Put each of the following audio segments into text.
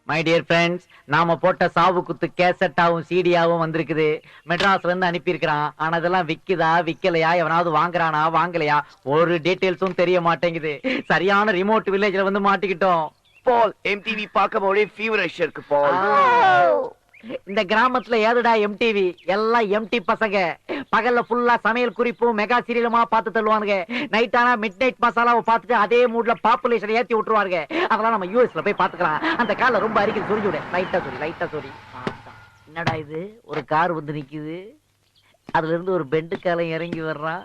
My dear friends, நாம போட்ட சாவு குத்து கேசட்டாவும் சிடியாவும் வந்திருக்குது. மெட்ராஸ்ல இருந்து அனுப்பியிருக்கிறான். ஆனா இதெல்லாம் விக்குதா விக்கலையா, எவனாவது வாங்குறானா வாங்கலையா, ஒரு டீடைல்ஸும் தெரிய மாட்டேங்குது. சரியான ரிமோட் வில்லேஜ்ல வந்து மாட்டிக்கிட்டோம். பால் எம்டிவி பார்க்கும்போதே ஃபீவரிஷ் இருக்கு பால். இந்த கிராமத்துல ஏதுடா எம்டிவி, எல்லாம் எம்டி பசங்க. பகல்ல ஃபுல்லா சமையல் குறிப்பும் மெகா சீரியலுமா பார்த்து தள்ளுவானுங்க. நைட் ஆனா மிட் நைட் மசாலாவை பார்த்துட்டு அதே மூட்ல பாப்புலேஷன் ஏத்தி விட்டுருவாங்க. அதெல்லாம் நம்ம யூஎஸ்ல போய் பாத்துக்கலாம். அந்த கால ரொம்ப அரிக்குது, சொல்லி விடு. லைட்டா சொல்லி. என்னடா இது, ஒரு கார் வந்து நிக்குது. அதுல இருந்து ஒரு பெண்டு காலம் இறங்கி வர்றான்.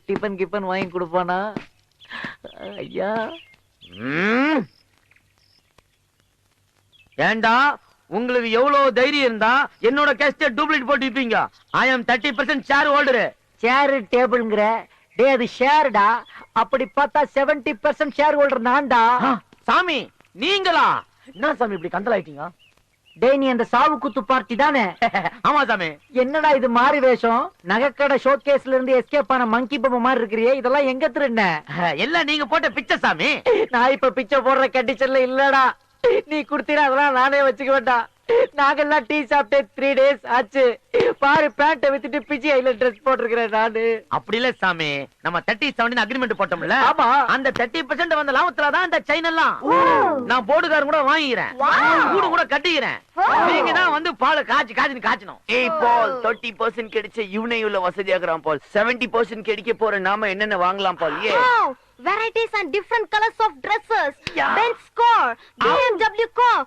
டிபன் கிப்பன் வாங்கி கொடுப்பானா? ஐயா ஏண்டா உங்களுக்கு எவ்வளவு தைரியம் இருந்தா என்னோட கேஸ்ட டூப்ளிகேட் போட்டு விப்பீங்க? ஐ அம் 30% ஷேர் ஹோல்டர். சேர் டேபிள்ங்கற டே, அது ஷேர்டா. அப்படி பார்த்தா 70% ஷேர் ஹோல்டர் நான்டா. சாமி நீங்களா? என்ன சாமி இப்படி கந்தலாயிட்டீங்க? டேய், நீ அந்த சாவு குத்து பார்ட்டி தானே? ஆமா சாமி. என்னடா இது மாறி வேஷம்? நகைக்கடை ஷோகேஸ்ல இருந்து எஸ்கேப் ஆன மங்கி பொம்மை மாதிரி இருக்கிறியே, இதெல்லாம் எங்க திருண்ண? எல்லாம் நீங்க போட்ட பிச்சை சாமி. நான் இப்ப பிச்சை போடுற கண்டிஷன்ல இல்லடா. நீ குடுத்தீனா அதெல்லாம் நானே வச்சுக்க வேண்டாம். நாங்கெல்லாம் டீ சாப்பிட்டே 3 days ஆச்சு. பாரு, பேண்ட வித்துட்டு பிஜி ஐல ட்ரெஸ் போட்டிருக்கிறேன் நானு. அப்படி இல்ல சாமி, நம்ம 30-70 அக்ரிமெண்ட் போட்டோம்ல. ஆமா. அந்த 30% வந்த லாபத்துல தான் இந்த செயின் எல்லாம் நான் போர்டுகாரன் கூட வாங்கிக்கிறேன், கூடு கூட கட்டிக்கிறேன். நீங்க தான் வந்து பால் காய்ச்சணும். ஏய் பால், 30% கிடைச்ச இவனே உள்ள வசதியாக்குறான் பால். 70% கிடைக்க போற நாம என்னென்ன வாங்கலாம் பால்? ஏ varieties and different colors of dresses. Benz car, BMW car.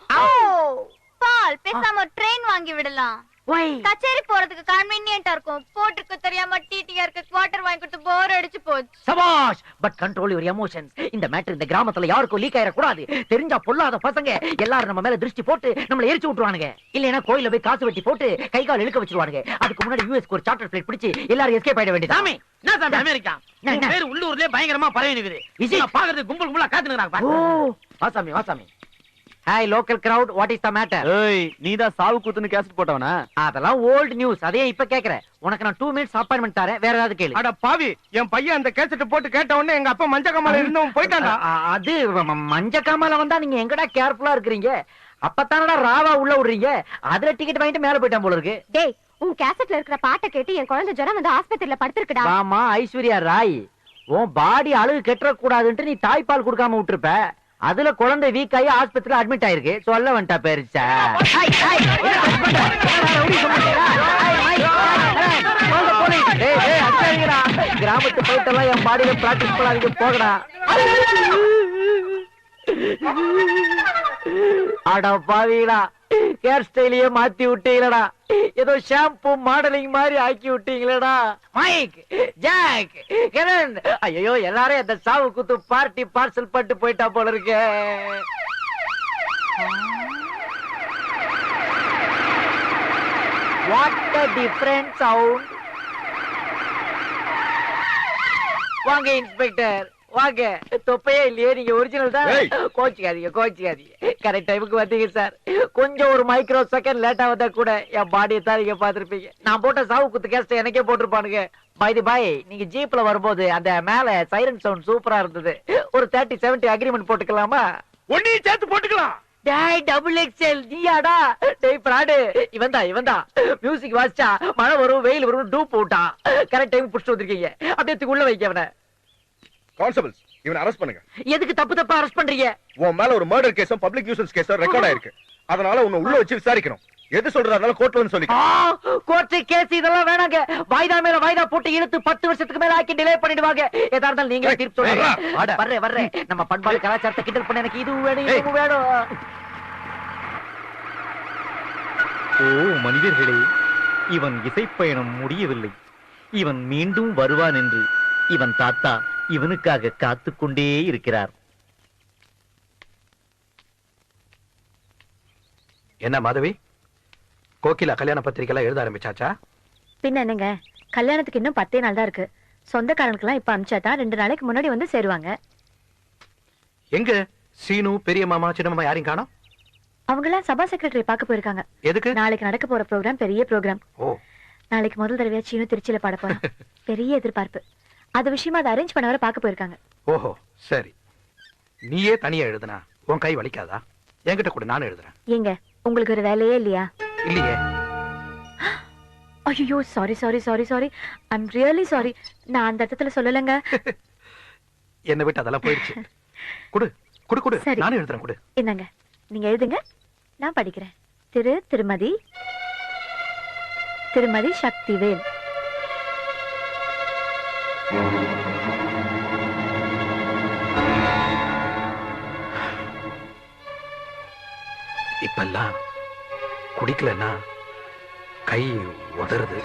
பால், பேசாம ட்ரெயின் வாங்கி விடலாம். கச்சேரி போறதுக்கு கன்வீனியன்ட்டா இருக்கும். போட்டுக்கு தெரியாம டிடிஆர் க்கு குவார்ட்டர் வாங்கி கொடுத்து போர் அடிச்சு போச்சு. சபாஷ். But control your emotions. இந்த மேட்டர் இந்த கிராமத்துல யாருக்கும் லீக் ஆயிர கூடாது. தெரிஞ்சா பொல்லாத பசங்க எல்லாரும் நம்ம மேல திருஷ்டி போட்டு நம்மள எரிச்சு விட்டுருவானுங்க. இல்லனா கோயில்ல போய் காசு வெட்டி போட்டு கை கால் இழுக்க வச்சிருவானுங்க. அதுக்கு முன்னாடி யுஎஸ்க்கு ஒரு சார்ட்டர் ஃளைட் பிடிச்சு எல்லாரும் எஸ்கேப் ஆயிட வேண்டியது. சாமி, என்ன சாமி அமெரிக்கா பேர் உள்ளூர்லயே பயங்கரமா பரவி நிக்குது. இத பாக்குறது கும்பலா காத்துங்கறாங்க பாரு. வா சாமி. Hi local crowd, what is the matter? ஏய், நீதான் சாவு குத்துன்னு கேசட் போட்டவனா? அதெல்லாம் ஓல்ட் நியூஸ். அதே இப்ப கேக்குறேன். உனக்கு நான் 2 minutes அப்பாயின்மென்ட் தரேன். வேற ஏதாவது கேளு. அட பாவி, என் பையன் அந்த கேசட் போட்டு கேட்ட உடனே எங்க அப்பா மஞ்ச கமால இருந்தவன் போயிட்டான்டா. அது மஞ்ச காமால வந்தா நீங்க எங்கடா கேர்ஃபுல்லா இருக்கறீங்க? அப்பதானடா ராவா உள்ள விடுறீங்க. அதுல டிக்கெட் வாங்கிட்டு மேல போய்ட்டான் போல இருக்கு. டேய், உன் கேசட்ல இருக்கிற பாட்டை கேட்டு என் குழந்தை ஜரம் வந்து ஆஸ்பத்திரியில படுத்துருக்குடா. ஆமா, ஐஸ்வர்யா ராய். உன் பாடி அழுகு கெட்டற கூடாதுன்னு நீ தாய்ப்பால் கொடுக்காம விட்டுருப்ப. அதுல குழந்தை வீக் ஆகி ஆஸ்பத்திரியில அட்மிட் ஆயிருக்கு. சொல்ல வேண்டா பெருசா. கிராமத்து போயிட்டெல்லாம் என் பாடியில பிராக்டிஸ் பண்ணாதீங்க, போகடா. அட பாவீடா, ஹேர் ஸ்டைலையே மாத்தி விட்டீங்களடா. ஏதோ ஷாம்பு மாடலிங் மாதிரி ஆக்கி விட்டீங்களடா. மைக், ஜாக், கரண், ஐயோ எல்லாரும் அந்த சாவு குத்து பார்ட்டி பார்சல் பட்டு போயிட்டா போல இருக்கு. What a different sound. வாங்க இன்ஸ்பெக்டர், வாங்க. தொப்பையே இல்லையே, நீங்க ஒரிஜினல் தான். கோச்சிக்காதீங்க. கரெக்ட் டைமுக்கு வந்தீங்க சார். கொஞ்சம் ஒரு மைக்ரோ செகண்ட் லேட்டா வந்தா கூட என் பாடியை தான் நீங்க பாத்திருப்பீங்க. நான் போட்ட சாவு குத்து கேஸ்ட் எனக்கே போட்டிருப்பானுங்க. பை தி பை, நீங்க ஜீப்ல வரும்போது அந்த மேல சைரன் சவுண்ட் சூப்பரா இருந்தது. ஒரு 30-70 அக்ரிமெண்ட் போட்டுக்கலாமா? ஒன்னையும் சேர்த்து போட்டுக்கலாம். டேய் டபுள் எக்ஸ்எல் நீயாடா? டேய் பிராடு, இவன்தா மியூசிக் வாசிச்சா மழை வரும் வெயில் வரும் டூப் போட்டான். கரெக்ட் டைம் புடிச்சு வந்திருக்கீங்க. அப்படியே உள்ள வைக்க அவனை. கான்ஸ்டபிள்ஸ், இவனை அரெஸ்ட் பண்ணுங்க. எதுக்கு தப்பா அரெஸ்ட் பண்றீங்க? உன் மேல ஒரு மர்டர் கேஸும் பப்ளிக் நியூசன்ஸ் கேஸும் ரெக்கார்ட் ஆயிருக்கு. அதனால உன்னை உள்ள வச்சு விசாரிக்கணும். எது சொல்றதால கோர்ட்ல வந்து சொல்லிக்க. கோர்ட் கேஸ் இதெல்லாம் வேணாங்க. வாய்தா மேல வாய்தா போட்டு இழுத்து 10 வருஷத்துக்கு மேல ஆக்கி டிலே பண்ணிடுவாங்க. ஏதா இருந்தாலும் நீங்களே தீர்ப்பு சொல்லுங்க. வர்றேன். நம்ம பண்பாடு கலாச்சாரத்தை கிண்டல் பண்ண எனக்கு இது வேணும் இது வேணும். ஓ மனிதர்களே, இவன் இசைப்பயணம் முடியவில்லை. இவன் மீண்டும் வருவான் என்று இவன் தாத்தா இவனுக்காக காத்துக்கொண்டே இருக்கிறார். என்ன மாதவி, கோகிலா கல்யாண பத்திரிக்கை எழுத ஆரம்பிச்சாச்சா? பின்ன என்னங்க, கல்யாணத்துக்கு இன்னும் 10 நாள் தான் இருக்கு. சொந்தக்காரங்களுக்கெல்லாம் இப்ப அனுப்பிச்சாதான் 2 நாளைக்கு முன்னாடி வந்து சேருவாங்க. எங்க சீனு, பெரிய மாமா, சின்ன மாமா யாரையும் காணோம்? அவங்க எல்லாம் சபா செக்ரட்டரி பார்க்க போயிருக்காங்க. எதுக்கு? நாளைக்கு நடக்க போற ப்ரோக்ராம் பெரிய ப்ரோக்ராம். ஓ, நாளைக்கு முதல் தடவையா சீனு திருச்சியில பாட போறான். பெரிய எதிர்பார்ப்பு. அது விஷயமா அதை அரேஞ்ச் பண்ண வர பார்க்க போயிருக்காங்க. ஓஹோ சரி. நீயே தனியா எழுதுனா உன் கை வலிக்காதா? என்கிட்ட கூட நானும் எழுதுறேன். ஏங்க உங்களுக்கு ஒரு வேலையே இல்லையா? இல்லையே. ஐயோ sorry sorry sorry sorry, I am really sorry. நான் அந்த அர்த்தத்துல சொல்லலங்க. என்னை விட்டு அதெல்லாம் போயிடுச்சு. குடு குடு குடு, சரி. நானும் எழுதுறேன். குடு. என்னங்க நீங்க எழுதுங்க, நான் படிக்கிறேன். திருமதி சக்திவேல். இப்பெல்லாம் குடிக்கலன்னா கை உதறுது.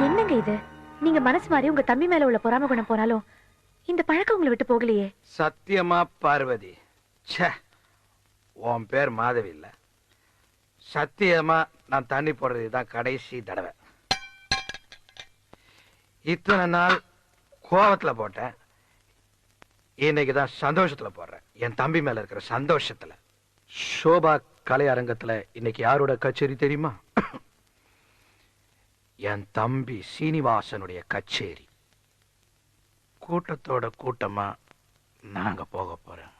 என்னங்க இது? நீங்க மனசு மாதிரி உங்க தம்பி மேல உள்ள பொறாம குணம் போனாலும் இந்த பழக்கம் உங்களை விட்டு போகலையே. சத்தியமா பார்வதி, ச்சே, உன் பேர் மாதவி இல்ல. சத்தியமா நான் தண்ணி போடுறது தான் கடைசி தடவை. இத்தனை நாள் கோவத்துல போட்டேன், இன்னைக்குதான் சந்தோஷத்துல போடுறேன். என் தம்பி மேல இருக்கிற சந்தோஷத்துல. சோபா கலை அரங்கத்துல இன்னைக்கு யாரோட கச்சேரி தெரியுமா? என் தம்பி சீனிவாசனுடைய கச்சேரி. கூட்டத்தோட கூட்டமா நாங்க போக போறேன்.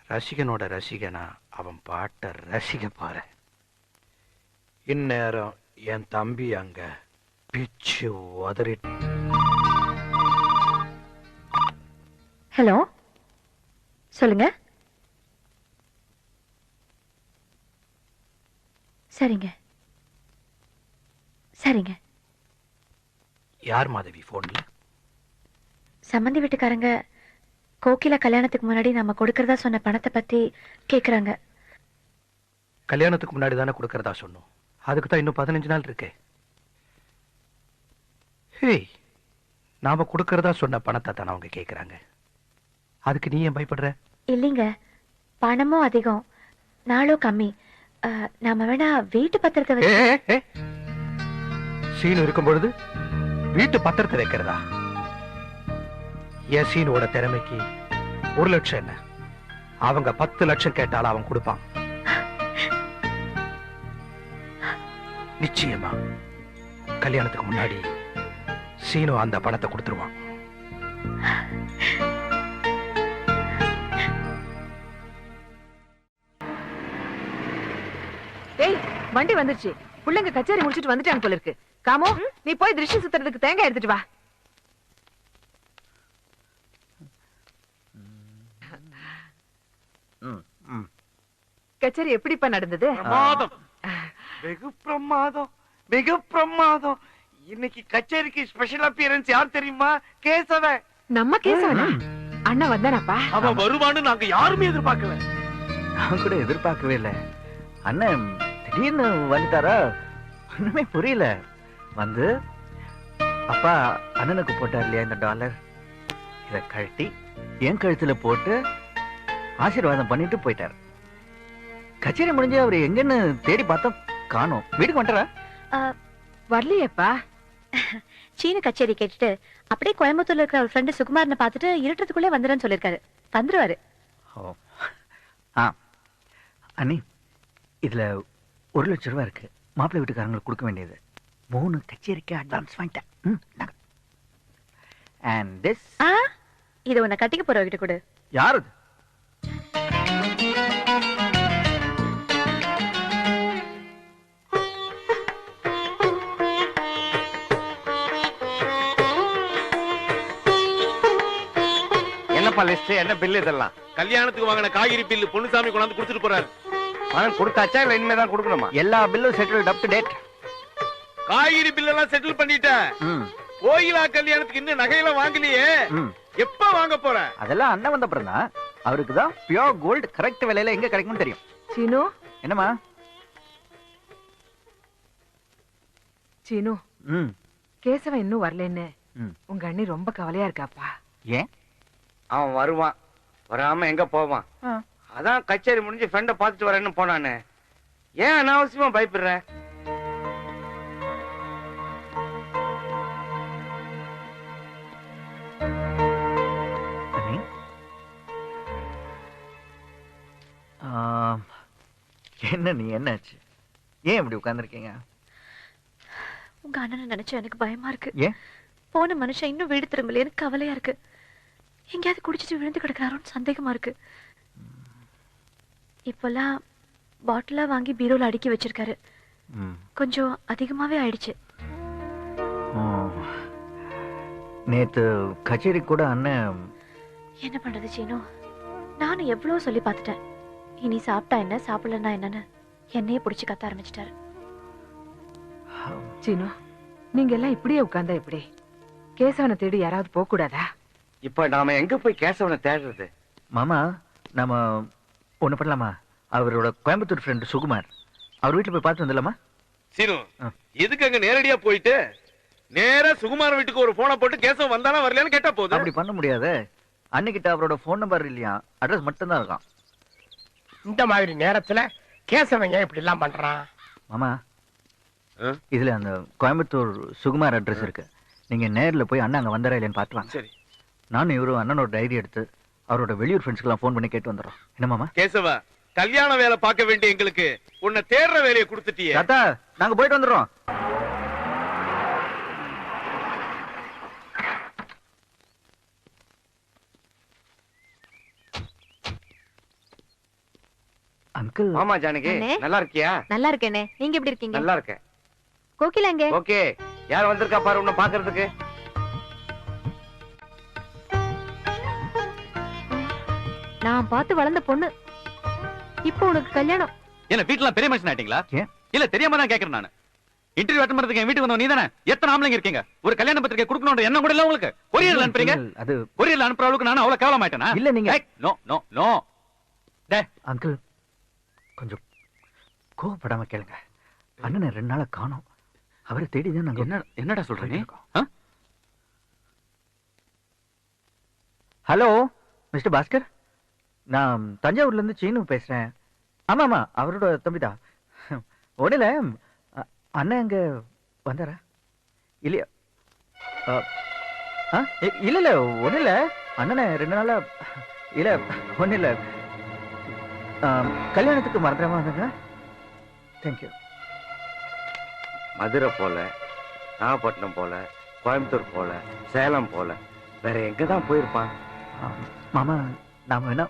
ரசிகனோட ரசிகனா அவன் பாட்டை ரசிக்க போறேன். இந்நேரம் என் தம்பி அங்க பிச்சு உதறி. ஹலோ, சொல்லுங்க. சரிங்க சரிங்க. யார் மாதவி போன்ல? சம்பந்தி வீட்டுக்காரங்க கோகிலா கல்யாணத்துக்கு முன்னாடி நம்ம கொடுக்கறதா சொன்ன பணத்தை பத்தி கேக்குறாங்க. கல்யாணத்துக்கு முன்னாடி தானே கொடுக்கறதா சொன்னோம். அதுக்கு தான் இன்னும் 15 நாள் இருக்கே. ஹேய், நாம கொடுக்கறதா சொன்ன பணத்தை தானே அவங்க கேக்குறாங்க. அதுக்கு நீ ஏன் பயப்படுற? இல்லைங்க, பணமும் அதிகம், நாளும் கம்மி. நாம வேணா வீட்டு பத்திரத்தை வச்சு. சீனு இருக்கும் பொழுது வீட்டு பத்திரத்தை வைக்கிறதா? என் சீனோட திறமைக்கு 1 லட்சம் என்ன, அவங்க 10 லட்சம் கேட்டாலும் அவன் கொடுப்பான். நிச்சயமா கல்யாணத்துக்கு முன்னாடி சீனு அந்த பணத்தை கொடுத்துருவான். டேய், வண்டி வந்துருச்சு. புள்ளைங்க கச்சேரி முடிச்சிட்டு வந்துட்டாங்க போல இருக்கு. காமோ, நீ போய் திருஷ்டி சுத்துறதுக்கு தேங்காய் எடுத்துட்டு வா. கச்சேரி எப்படிப்பா நடந்தது? பிரமாதம், வெகு பிரமாதம், மிக பிரமாதம். இன்னைக்கு கச்சேரிக்கு ஸ்பெஷல் அப்பியரன்ஸ் யார் தெரியுமா? கேசவன். நம்ம கேசவனா? அண்ணா வந்தானாப்பா? அவன் வருவான்னு நாங்க யாருமே எதிர்பார்க்கல. நான் கூட எதிர்பார்க்கவே இல்லை. அண்ணன் திடீர்னு வந்துட்டாரா, ஒண்ணுமே புரியல. வந்து அப்பா அண்ணனுக்கு போட்டார் இல்லையா இந்த $, இத கழட்டி என் கழுத்துல போட்டு ஆசீர்வாதம் பண்ணிட்டு போயிட்டார். கச்சேரி முடிஞ்சு அவரு எங்கன்னு தேடி பார்த்தோம், காணோம். வீட்டுக்கு வந்துட்டாரா? வரலையேப்பா. சீன கச்சேரி கேட்டுட்டு அப்படியே கோயம்புத்தூர்ல இருக்கிற ஒரு ஃப்ரெண்டு சுகுமாரனை பார்த்துட்டு இருட்டுறதுக்குள்ளே வந்துடுறேன்னு சொல்லிருக்காரு. வந்துருவாரு. ஓ, ஆ அண்ணி, இதுல 1 லட்சம் ரூபாய் இருக்கு. மாப்பிள்ளை வீட்டுக்காரங்களுக்கு கொடுக்க வேண்டியது. 3 கச்சேரிக்கு அட்வான்ஸ் வாங்கிட்டேன். அண்ட் திஸ், இதை உன்னை கட்டிக்க போறவகிட்ட கொடு. யாரு? என்னப்பா லிஸ்ட், என்ன பில் இதெல்லாம்? கல்யாணத்துக்கு வாங்கின காய்கறி பில்லு பொன்னுசாமி கொண்டாந்து கொடுத்துட்டு போறாரு. பணம் கொடுத்தாச்சா இல்ல இனிமே தான் கொடுக்கணுமா? எல்லா பில்லும் செட்டில்ட் அப் டு டேட். காய்கறி பில் எல்லாம் செட்டில் பண்ணிட்டேன். கோயிலா கல்யாணத்துக்கு இன்னும் நகையெல்லாம் வாங்கலையே, எப்ப வாங்க போற? அதெல்லாம் அண்ணன் வந்த அப்புறம் தான். அவருக்கு தான் பியூர் கோல்ட் கரெக்ட் விலையில எங்க கிடைக்கும்னு தெரியும். சீனு, என்னம்மா? சீனு, கேசவன் இன்னும் வரலன்னு உங்க அண்ணி ரொம்ப கவலையா இருக்காப்பா. ஏன்? அவன் வருவான், வராம எங்க போவான்? அதான் கச்சேரி முடிஞ்சு ஃப்ரெண்ட பாத்துட்டு வரேன்னு போனானே. ஏன் அனாவசியமா பயப்படுற? அண்ணி, என்ன நீ என்னாச்சு? ஏன் இப்படி உட்கார்ந்துருக்கீங்க? உங்க அண்ணனை நினைச்சா எனக்கு பயமா இருக்கு. ஏன்? போன மனுஷன் இன்னும் வீடு திரும்பல, எனக்கு கவலையா இருக்கு. எங்கேயாவது குடிச்சிட்டு விழுந்து கிடக்குறாரோன்னு சந்தேகமா இருக்கு. இப்பெல்லாம் பாட்டிலா வாங்கி பீரோல அடுக்கி வச்சிருக்காரு. கொஞ்சம் அதிகமாவே ஆயிடுச்சு. நேத்து கச்சேரி கூட அண்ணன் என்ன பண்றது சீனு? நானும் எவ்வளவு சொல்லி பார்த்துட்டேன். இனி சாப்பிட்டா என்ன, சாப்பிடலன்னா என்னன்னு என்னையே பிடிச்சி கத்த ஆரம்பிச்சிட்டாரு. சீனு, நீங்க எல்லாம் இப்படியே உட்கார்ந்தா எப்படி? கேசவனை தேடி யாராவது போக கூடாதா? இப்ப நாம எங்க போய் கேசவனை தேடுறது? மாமா, நாம ஒண்ணு பண்ணலாமா? அவரோட கோயம்புத்தூர் ஃப்ரெண்ட் சுகுமார், அவர் வீட்டுல போய் பார்த்து வந்துடலாமா? சீனு, எதுக்கு அங்க நேரடியா போயிட்டு நேரா சுகுமார் வீட்டுக்கு ஒரு போனை போட்டு கேசவன் வந்தானா வரலையான்னு கேட்டா போதும். அப்படி பண்ண முடியாது. அன்னைக்கிட்ட அவரோட போன் நம்பர் இல்லையா, அட்ரஸ் மட்டும் தான் இருக்கான். இந்த மாதிரி நேரத்துல கேசவன் ஏன் இப்படி எல்லாம் பண்றான்? மாமா, இதுல அந்த கோயம்புத்தூர் சுகுமார் அட்ரஸ் இருக்கு. நீங்க நேர்ல போய் அண்ணன் அங்க வந்தாரா இல்லையான்னு பார்த்து வாங்க. சரி. நானும் இவரும் அண்ணனோட டைரி எடுத்து அவரோட வெளியூர் ஃப்ரெண்ட்ஸ்க்கெல்லாம் ஃபோன் பண்ணி கேட்டு வந்துடுறோம். என்ன மாமா? கேசவா, கல்யாண வேலை பார்க்க வேண்டிய எங்களுக்கு உன்னை தேடுற வேலையை கொடுத்துட்டியே. தாத்தா, நாங்க போயிட்டு வந்துடுறோம். அங்கிள். ஆமா ஜானகி, அண்ணே. நல்லா இருக்கியா? நல்லா இருக்கேனே, நீங்க எப்படி இருக்கீங்க? நல்லா இருக்கேன். கோகிலா எங்க? ஓகே, யார் வந்திருக்கா பாரு உன்னை பாக்குறதுக்கு. நான் பார்த்து வளர்ந்த பொண்ணு. இப்போ உனக்கு கல்யாணம். என்ன வீட்டுல பெரிய மனுஷன் ஆயிட்டீங்களா? ஏன்? இல்ல தெரியாம தான் கேக்குறேன் நானு. இன்டர்வியூ அட்டெண்ட் பண்றதுக்கு என் வீட்டுக்கு வந்தோம் நீதானே? எத்தனை ஆம்பளைங்க இருக்கீங்க? ஒரு கல்யாண பத்திரிக்கை கொடுக்கணும்ன்ற எண்ணம் கூட இல்ல உங்களுக்கு? கொரியர்ல அனுப்புறீங்க? அது கொரியர்ல அனுப்புற அளவுக்கு நான் அவ்வளவு கேவலமாயிட்டேனா? இல்ல நீங்க. No no no. அங்கிள், கொஞ்சம் கோவப்படாம கேளுங்க. அண்ணனை 2 நாளா காணோம். அவரை தேடிதான் நாங்க. என்னடா சொல்றீங்க? ஹலோ மிஸ்டர் பாஸ்கர், நான் தஞ்சாவூர்ல இருந்து சீனு பேசுறேன். ஆமா ஆமா, அவரோட தம்பிதான். ஒண்ணுல அண்ணன் அங்க வந்தாரா இல்லையா? இல்ல இல்ல, ஒண்ணு இல்ல. அண்ணனை 2 நாளா இல்ல. ஒண்ணு இல்ல, கல்யாணத்துக்கு மறந்துடாம வந்தாங்க. தேங்க்யூ. மதுரை போல, நாகப்பட்டினம் போல, கோயம்புத்தூர் போல, சேலம் போல, வேற எங்கதான் போயிருப்பான்? மாமா, நாம என்ன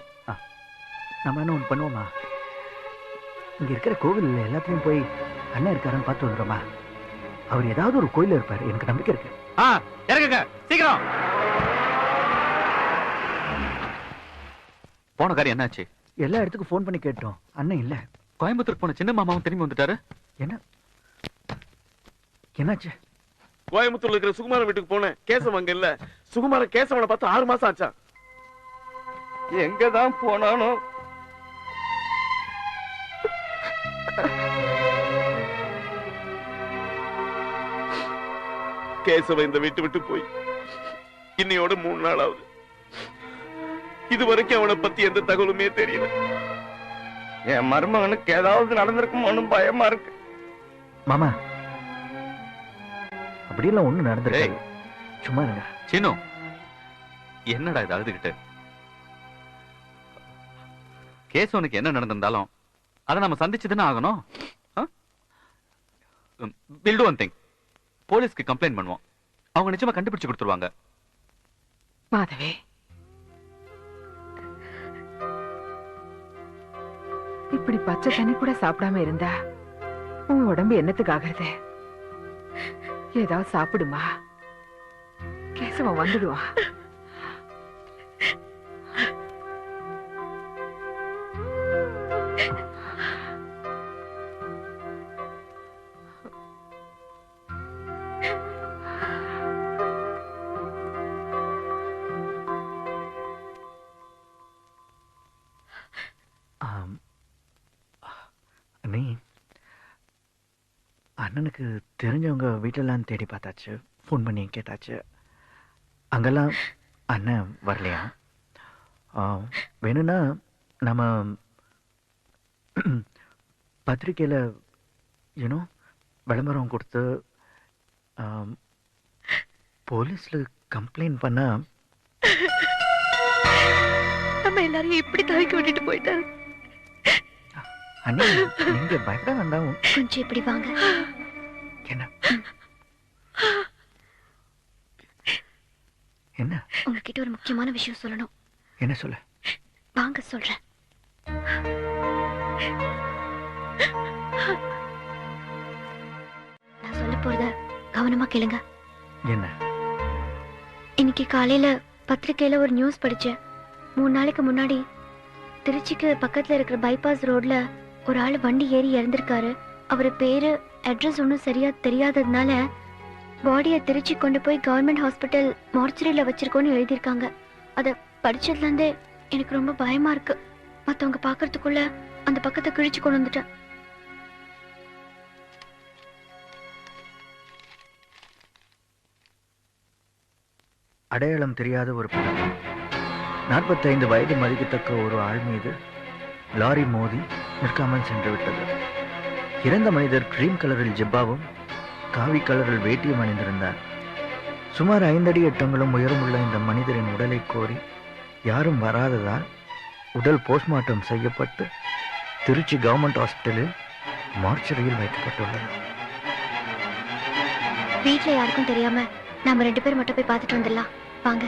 ஒண்ணு பண்ணுவோமா? இங்க இருக்கிற கோவில் எல்லாத்தையும் போய் அண்ணன் இருக்காருன்னு பார்த்து வந்துடுமா? அவர் ஏதாவது ஒரு கோயில இருப்பாரு, எனக்கு நம்பிக்கை இருக்கு. இறங்குங்க சீக்கிரம். போன காரியம் என்னாச்சு? எல்லா இடத்துக்கும் ஃபோன் பண்ணி கேட்டோம், அண்ணன் இல்ல. கோயம்புத்தூர் போன சின்ன மாமாவும் திரும்பி வந்துட்டாரு. என்னாச்சு? கோயம்புத்தூர்ல இருக்கிற சுகுமார வீட்டுக்கு போனேன், கேசவன் அங்க இல்ல. சுகுமார கேசவனை பார்த்து 6 மாசம் ஆச்சா. எங்கதான் போனானோ? கேசவன் இந்த வீட்டு விட்டு போய் இன்னையோட 3 நாள் ஆகுது. இது வரைக்கும் அவனை பத்தி எந்த தகவலுமே தெரியல. என் மருமகனுக்கு ஏதாவது நடந்திருக்குமோன்னு பயமா இருக்கு. மாமா, அப்படியெல்லாம் ஒண்ணு நடந்திருக்கு. சும்மா இருங்க. சின்னு, என்னடா இது அழுதுகிட்டு? கேசவனுக்கு என்ன நடந்திருந்தாலும் அதை நம்ம சந்திச்சுதானே ஆகணும். We'll do one thing. போலீஸ்க்கு கம்ப்ளைண்ட் பண்ணுவோம். அவங்க நிச்சயமா கண்டுபிடிச்சு கொடுத்துருவாங்க. மாதவே, இப்படி பச்சை தண்ணி கூட சாப்பிடாம இருந்தா உன் உடம்பு என்னத்துக்கு ஆகிறது? ஏதாவது சாப்பிடுமா? கேசவன் வந்துடுவா. நீ அண்ணனுக்கு தெரிஞ்சவங்க வீட்டெல்லாம் தேடி பார்த்தாச்சு, ஃபோன் பண்ணி கேட்டாச்சு. அங்கெல்லாம் அண்ணன் வரலையா? வேணும்னா நம்ம பத்திரிக்கையில் விளம்பரம் கொடுத்து போலீஸில் கம்ப்ளைண்ட் பண்ணா நம்ம எல்லாரையும் இப்படி தவிக்க விட்டுட்டு போயிட்டாரு. அண்ணி நீங்க பயப்பட வேண்டாம். கொஞ்சம் இப்படி வாங்க. என்ன என்ன உங்ககிட்ட ஒரு முக்கியமான விஷயம் சொல்லணும். என்ன சொல்ல? வாங்க சொல்றேன். நான் சொல்ல போறத கவனமா கேளுங்க. என்ன? இன்னைக்கு காலையில பத்திரிக்கையில ஒரு நியூஸ் படிச்சேன். 3 நாளைக்கு முன்னாடி திருச்சிக்கு பக்கத்துல இருக்கிற பைபாஸ் ரோட்ல ஒரு ஆள் வண்டி ஏறி இறந்திருக்காரு. அவர் பேரு அட்ரஸ் ஒன்றும் சரியா தெரியாததுனால பாடியை திருச்சி கொண்டு போய் கவர்மெண்ட் ஹாஸ்பிட்டல் மார்ச்சரியில வச்சிருக்கோன்னு எழுதியிருக்காங்க. அதை படிச்சதுல இருந்தே எனக்கு ரொம்ப பயமா இருக்கு. மத்தவங்க பாக்குறதுக்குள்ள அந்த பக்கத்தை கிழிச்சு கொண்டு வந்துட்டேன். அடையாளம் தெரியாத ஒரு படம். 45 வயது மதிக்கத்தக்க ஒரு ஆள் மீது லாரி மோதி நிற்காமல் சென்று விட்டது. இறந்த மனிதர் கிரீம் கலரில் ஜிப்பாவும் காவி கலரில் வேட்டியும் அணிந்திருந்தார். சுமார் 5 அடி 8 அங்குலம் உயரமுள்ள இந்த மனிதரின் உடலை கோரி யாரும் வராததால் உடல் போஸ்ட்மார்ட்டம் செய்யப்பட்டு திருச்சி கவர்மெண்ட் ஹாஸ்பிட்டலில் மார்ச்சரியில் வைக்கப்பட்டுள்ளது. வீட்டுல யாருக்கும் தெரியாம நாம 2 பேர் மட்டும் போய் பார்த்துட்டு வந்துடலாம். வாங்க.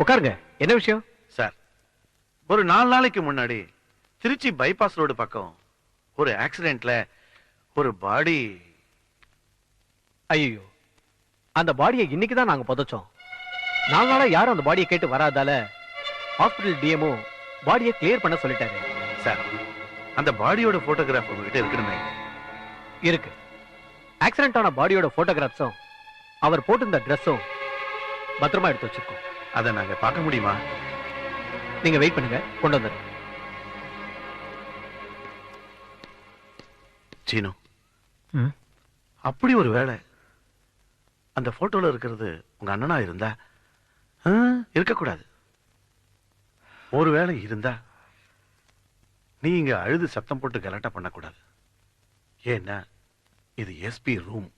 உட்காருங்க. என்ன விஷயம்? சார், ஒரு 4 நாளைக்கு முன்னாடி திருச்சி பைபாஸ் ரோடு பக்கம் ஒரு ஆக்சிடென்ட்ல ஒரு பாடி. ஐயோ, அந்த பாடியை இன்னைக்கு தான் நாங்க புதைச்சோம். 4 நாளா யாரும் அந்த பாடியை கேட்டு வராதால ஹாஸ்பிடல் டிஎம்ஓ பாடியை கிளியர் பண்ண சொல்லிட்டாரு. சார், அந்த பாடியோட போட்டோகிராஃப் உங்ககிட்ட இருக்கணுமே? இருக்கு. ஆக்சிடென்ட் ஆன பாடியோட போட்டோகிராஃப்ஸும் அவர் போட்டிருந்த ட்ரெஸ்ஸும் பத்திரமா எடுத்து வச்சிருக்கோம். அதை நாங்க பார்க்க முடியுமா? நீங்க வெயிட் பண்ணுங்க, கொண்டு வந்துடுறேன். சீனு, அப்படி ஒரு வேளை அந்த போட்டோல இருக்கிறது உங்க அண்ணனா இருந்தா? இருக்கக்கூடாது. ஒருவேளை இருந்தா நீ இங்க அழுது சத்தம் போட்டு கலாட்டா பண்ணக்கூடாது. ஏன்னா இது எஸ்பி ரூம்.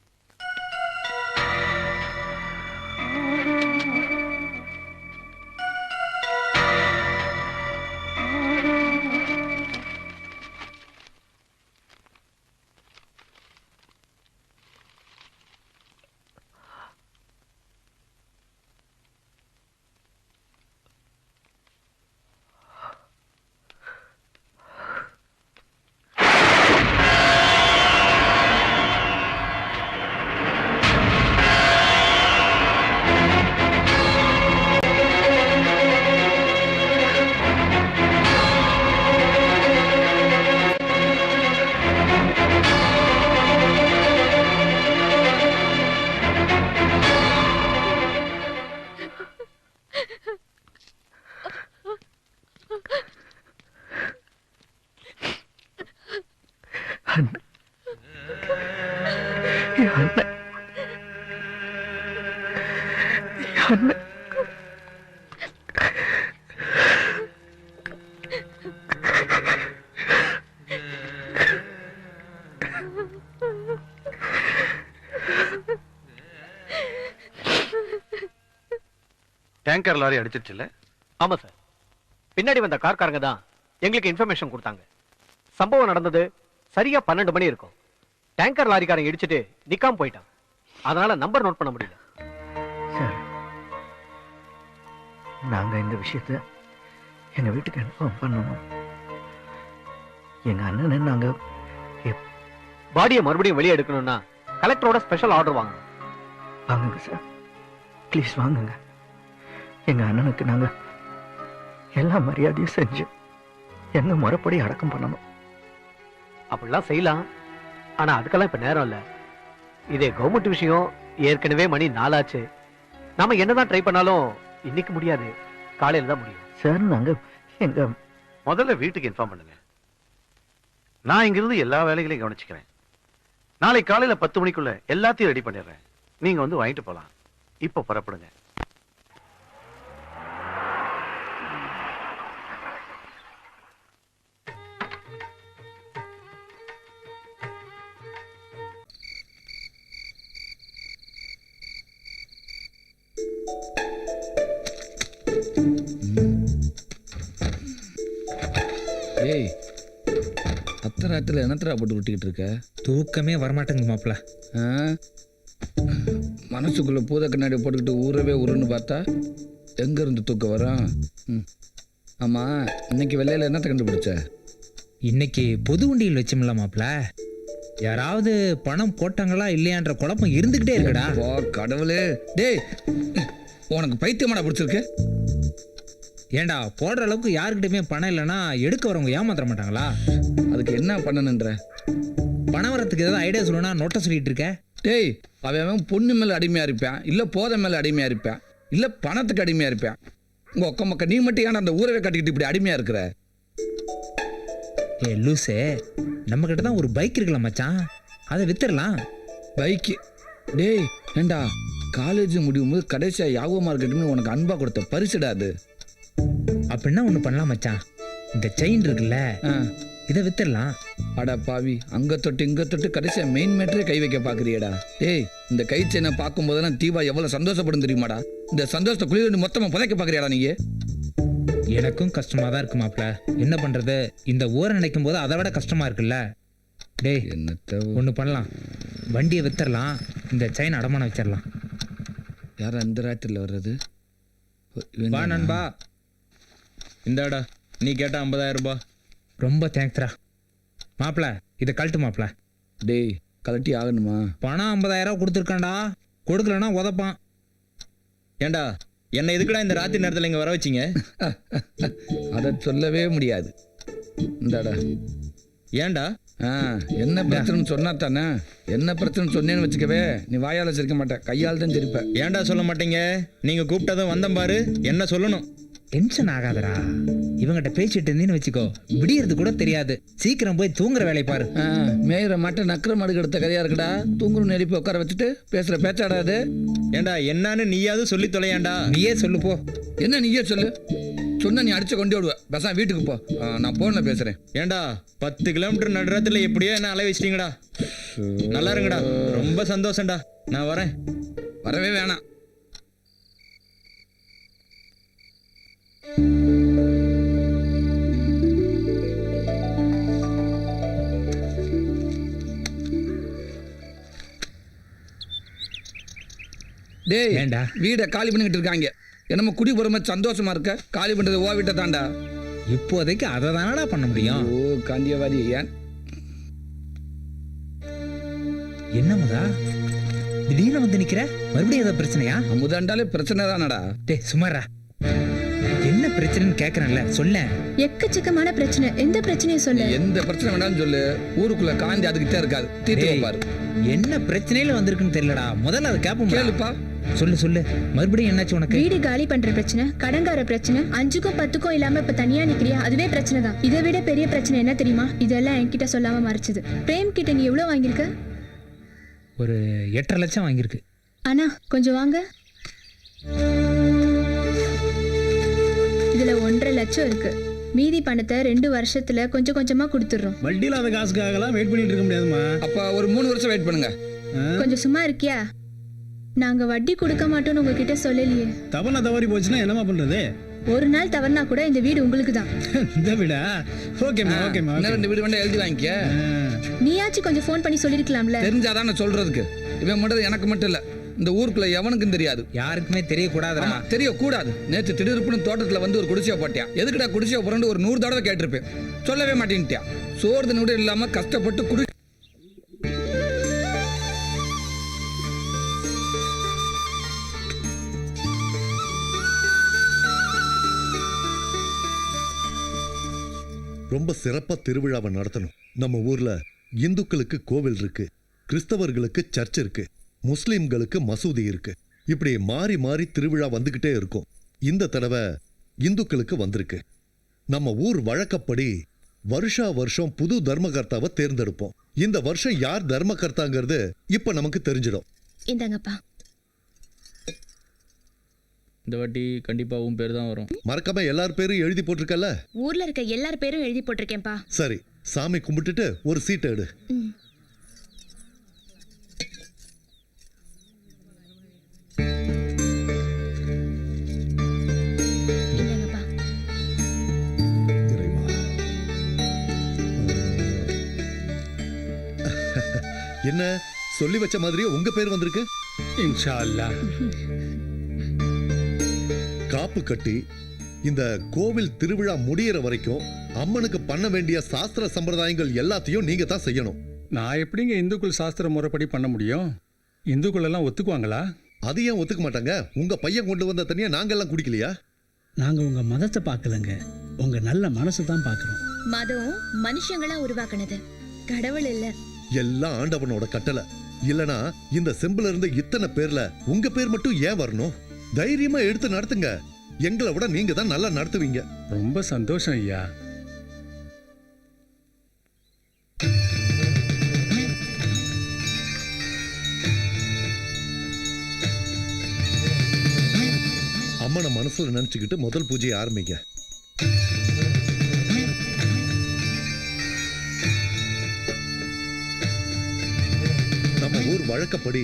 டேங்கர் லாரி அடிச்சிருச்சுல்ல? ஆமா சார். பின்னாடி வந்த கார்காரங்க தான் எங்களுக்கு இன்ஃபர்மேஷன் கொடுத்தாங்க. சம்பவம் நடந்தது சரியா 12 மணி இருக்கும். டேங்கர் லாரிக்காரன் இடிச்சிட்டு நிக்காம போயிட்டான். அதனால நம்பர் நோட் பண்ண முடியல. சார், நாங்க இந்த விஷயத்தை எங்க வீட்டுக்கு இன்ஃபார்ம் பண்ணணும். எங்க அண்ணனை நாங்க பாடியை மறுபடியும் வெளியே எடுக்கணும்னா கலெக்டரோட ஸ்பெஷல் ஆர்டர் வாங்கணும். வாங்குங்க சார், ப்ளீஸ் வாங்குங்க. எங்க அண்ணனுக்கு நாங்க எல்லா மரியாதையும் செஞ்சு எங்க முறைப்படி அடக்கம் பண்ணணும். அப்படிலாம் செய்யலாம். ஆனா அதுக்கெல்லாம் இப்ப நேரம் இல்ல. இதே கவர்மெண்ட் விஷயம். ஏற்கனவே மணி 4 ஆச்சு. நாம என்னதான் ட்ரை பண்ணாலும் இன்னைக்கு முடியாது, காலையில தான் முடியும். சார், நாங்க எங்க முதல்ல வீட்டுக்கு இன்ஃபார்ம் பண்ணுங்க. நான் இங்கிருந்து எல்லா வேலைகளையும் கவனிச்சுக்கிறேன். நாளை காலையில 10 மணிக்குள்ள எல்லாத்தையும் ரெடி பண்ணிடுறேன். நீங்க வந்து வாங்கிட்டு போலாம். இப்ப புறப்படுங்க. ஏய், அர்த்தராத்திரில என்னத்தரா போட்டு விட்டுக்கிட்டு இருக்க? தூக்கமே வரமாட்டேங்குது மாப்பிள்ள. மனசுக்குள்ள பூத கண்ணாடி போட்டுக்கிட்டு ஊறவே உருன்னு பார்த்தா எங்க இருந்து தூக்கம் வரும்? ஆமா, இன்னைக்கு வெள்ளையில என்னத்தை கண்டுபிடிச்ச? இன்னைக்கு பொது வண்டியில் வச்சோம்ல மாப்பிள்ள, யாராவது பணம் போட்டாங்களா இல்லையான்ற குழப்பம் இருந்துகிட்டே இருக்குடா. கடவுளே, டேய் உனக்கு பைத்தியமாடா பிடிச்சிருக்கு? ஏண்டா போடுற அளவுக்கு யாருக்கிட்டயுமே பணம் இல்லைன்னா எடுக்க வரவங்க ஏமாத்திர மாட்டாங்களா? அதுக்கு என்ன பண்ணணுன்ற? பணம் வரத்துக்கு ஏதாவது ஐடியா சொல்லணும்னா நோட்டை சொல்லிட்டு இருக்க. டேய், அவன் பொண்ணு மேல அடிமையா இருப்பான், இல்ல போதை மேல அடிமையா இருப்பான், இல்ல பணத்துக்கு அடிமையா இருப்பான். உங்க ஒக்க மக்க நீ மட்டும் ஏன்னா அந்த ஊரவே கட்டிக்கிட்டு இப்படி அடிமையா இருக்கிற? ஏ லூசே, நம்ம கிட்ட தான் ஒரு பைக் இருக்கலாம் மச்சான், அதை வித்துடலாம். பைக்கு? டேய் ஏண்டா, காலேஜ் முடியும் போது கடைசியா யாவோ மார்க்கெட்டுன்னு உனக்கு அன்பா கொடுத்த பரிசுடா அது. அப்படின்னா ஒண்ணு பண்ணலாம் மச்சான், இந்த செயின் இருக்குல்ல இதை வித்துடலாம். அடா பாவி, அங்க தொட்டு இங்க தொட்டு கடைசியா மெயின் மேட்டரே கை வைக்க பாக்குறியடா. டேய், இந்த கை செயினை பார்க்கும் போதெல்லாம் தீபா எவ்வளவு சந்தோஷப்படும் தெரியுமாடா? இந்த சந்தோஷத்தை குளிர் மொத்தமா புதைக்க பாக்குறியாடா நீங்க? எனக்கும் கஷ்டமா தான் இருக்கு மாப்ள, என்ன பண்றது? இந்த ஊரை நினைக்கும் போது அதை விட கஷ்டமா இருக்குல்ல. டேய் என்னத்த ஒண்ணு பண்ணலாம், வண்டியை வித்துடலாம், இந்த செயின் அடமானம் வச்சிடலாம். யார் அந்த ராத்திரில வர்றது? வா நண்பா. இந்தாடா, நீ கேட்ட 50,000 ரூபாய். ரொம்ப தேங்க்ஸ்ரா மாப்ள, இதை கழட்டு மாப்ள. டேய் கலட்டி ஆகணுமா? பணம் 50,000 கொடுத்துருக்கான்டா, கொடுக்கலன்னா உதப்பான். ஏண்டா என்ன எதுக்குடா இந்த ராத்திரி நேரத்தில் இங்கே வர வச்சிங்க? அதை சொல்லவே முடியாது. இந்தாடா. ஏண்டா? என்ன பிரச்சனைன்னு சொன்னா தானே? என்ன பிரச்சனை சொன்னேன்னு வச்சுக்கவே, நீ வாயால் சிரிக்க மாட்டேன், கையால் தான் சிரிப்ப. ஏண்டா சொல்ல மாட்டீங்க? நீங்கள் கூப்பிட்டதும் வந்தேன் பாரு, என்ன சொல்லணும்? டென்ஷன் ஆகாதடா, இவங்கிட்ட பேசிட்டு இருந்தீன்னு வச்சுக்கோ, விடியறது கூட தெரியாது. சீக்கிரம் போய் தூங்குற வேலையை பாரு. மேயிற மாட்டை நக்கிற மாடு எடுத்த கதையா இருக்குடா. தூங்குறன்னு எழுப்பி உட்கார வச்சுட்டு பேசுற பேச்சாடாது. ஏண்டா என்னன்னு நீயாவது சொல்லி தொலையாண்டா? நீயே சொல்லு போ. என்ன நீயே சொல்லு? சொன்ன நீ அடிச்சு கொண்டு விடுவ. பேசாம வீட்டுக்கு போ, நான் போன்ல பேசுறேன். ஏண்டா 10 கிலோமீட்டர் நடுறத்துல எப்படியோ என்ன அலை வச்சிட்டீங்கடா. நல்லா இருங்கடா, ரொம்ப சந்தோஷம்டா, நான் வரேன். வரவே வேணாம். டேய் ஏண்டா வீடை காலி பண்ணிக்கிட்டு இருக்காங்க, என்னமோ குடி போற சந்தோஷமா இருக்க? காலி பண்றது ஓ வீட்டை தாண்டா. இப்போதைக்கு அதை தானடா பண்ண முடியும். ஓ காந்தியவாதி. ஏன் என்ன முதா திடீர்னு வந்து நிக்கிற? மறுபடியும் ஏதாவது பிரச்சனையா? அமுதாண்டாலே பிரச்சனை தானடா. டேய் சுமாரா, என்ன பிரச்சனைன்னு கேக்குறேன்ல, சொல்ல. எக்கச்சக்கமான பிரச்சனை, எந்த பிரச்சனையும் சொல்ல. எந்த பிரச்சனை வேணாலும் சொல்லு, ஊருக்குள்ள காந்தி அதுக்கிட்டே இருக்காது, தீர்த்து வைப்பாரு. என்ன பிரச்சனையில வந்திருக்குன்னு தெரியலடா, முதல்ல அதை கேப்போம். கேளுப்பா. சொல்லு சொல்லு, மறுபடியும் என்னாச்சு உனக்கு? வீடு காலி பண்ற பிரச்சனை, கடன்கார பிரச்சனை, 5க்கும் 10க்கும் இல்லாம இப்ப தனியா நிக்கிறியா, அதுவே பிரச்சனை தான். இதை விட பெரிய பிரச்சனை என்ன தெரியுமா? இதெல்லாம் என்கிட்ட சொல்லாம மறைச்சது. பிரேம் கிட்ட நீ எவ்வளவு வாங்கியிருக்க? ஒரு 8.5 லட்சம் வாங்கியிருக்கு. அண்ணா கொஞ்சம் வாங்க. இதுல 1.5 லட்சம் இருக்கு. மீதி பணத்தை 2 வருஷத்துல கொஞ்சம் கொஞ்சமா கொடுத்துடுறோம். வட்டி இல்லாத காசுக்காகலாம் வெயிட் பண்ணிட்டு இருக்க முடியாதுமா. அப்ப ஒரு 3 வருஷம் வெயிட் பண்ணுங்க. கொஞ்சம் சும்மா இருக்கியா? நாங்க வட்டி கொடுக்க மாட்டோம்னு உங்ககிட்ட சொல்லலையே. தவறுனா தவறி போச்சுன்னா என்னமா பண்றது? ஒரு நாள் தவறுனா கூட இந்த வீடு உங்களுக்கு தான். இந்த வீடா? ஓகேமா ஓகேமா. இன்னும் 2 வீடு வேண்டாம், எழுதி வாங்கிக்க. நீயாச்சும் கொஞ்சம் ஃபோன் பண்ணி சொல்லிருக்கலாம்ல. தெரிஞ்சாதான் நான் சொல்றதுக்கு. இவன் மட்டும் எனக்கு மட்டும் இல்ல, இந்த ஊருக்குள்ள எவனுக்கும் தெரியாது. யாருக்குமே தெரியக்கூடாதுடா. தெரியக்கூடாது. நேற்று திடீர்னு தோட்டத்துல வந்து ஒரு குடிசையை போட்டியா. எதுக்குடா குடிசையை போறேன்னு ஒரு 100 தடவை கேட்டிருப்பேன். சொல்லவே மாட்டேன்ட்டியா. சோறு கூட இல்லாம கஷ்டப்பட்டு குடி. ரொம்ப சிறப்பா திருவிழாவை நடத்தணும். நம்ம ஊர்ல இந்துக்களுக்கு கோவில் இருக்கு, கிறிஸ்தவர்களுக்கு சர்ச் இருக்கு, முஸ்லிம்களுக்கு மசூதி இருக்கு. இப்படி மாறி மாறி திருவிழா வந்துகிட்டே இருக்கும். இந்த தடவை இந்துக்களுக்கு வந்திருக்கு. நம்ம ஊர் வழக்கப்படி வருஷா வருஷம் புது தர்மகர்த்தாவை தேர்ந்தெடுப்போம். இந்த வருஷம் யார் தர்மகர்த்தாங்கிறது இப்ப நமக்கு தெரிஞ்சிடும். இந்தாங்கப்பா. இந்த வாட்டி கண்டிப்பா உன் பேர் தான் வரும். மறக்காம எல்லார் பேரும் எழுதி போட்டிருக்கல? ஊர்ல இருக்க எல்லார் பேரும் எழுதி போட்டிருக்கேன்ப்பா. சரி, சாமி கும்பிட்டுட்டு ஒரு சீட் எடு. என்ன சொல்லி வச்ச மாதிரியே உங்க பேர் வந்திருக்கு? இன்ஷா அல்லாஹ். காப்பு கட்டி இந்த கோவில் திருவிழா முடியற வரைக்கும் அம்மனுக்கு பண்ண வேண்டிய சாஸ்திர சம்பிரதாயங்கள் எல்லாத்தையும் நீங்க தான் செய்யணும். நான் எப்படிங்க இந்துக்கள் சாஸ்திர முறைப்படி பண்ண முடியும்? இந்துக்கள் எல்லாம் ஒத்துக்குவாங்களா? அது ஏன் ஒத்துக்க மாட்டாங்க? உங்க பையன் கொண்டு வந்த தண்ணியை நாங்கெல்லாம் குடிக்கலையா? நாங்க உங்க மதத்தை பார்க்கலங்க, உங்க நல்ல மனசு தான் பார்க்கிறோம். மதம் மனுஷங்களா உருவாக்குனது, கடவுள் இல்ல. எல்லாம் ஆண்டவனோட கட்டளை. இல்லனா இந்த செம்புல இருந்து இத்தனை பேர்ல உங்க பேர் மட்டும் ஏன் வரணும்? தைரியமா எடுத்து நடத்துங்க. எங்களை விட நீங்க தான் நல்லா நடத்துவீங்க. ரொம்ப சந்தோஷம் ஐயா. அம்மனை மனசுல நினைச்சுக்கிட்டு முதல் பூஜையை ஆரம்பிங்க. நம்ம ஊர் வழக்கப்படி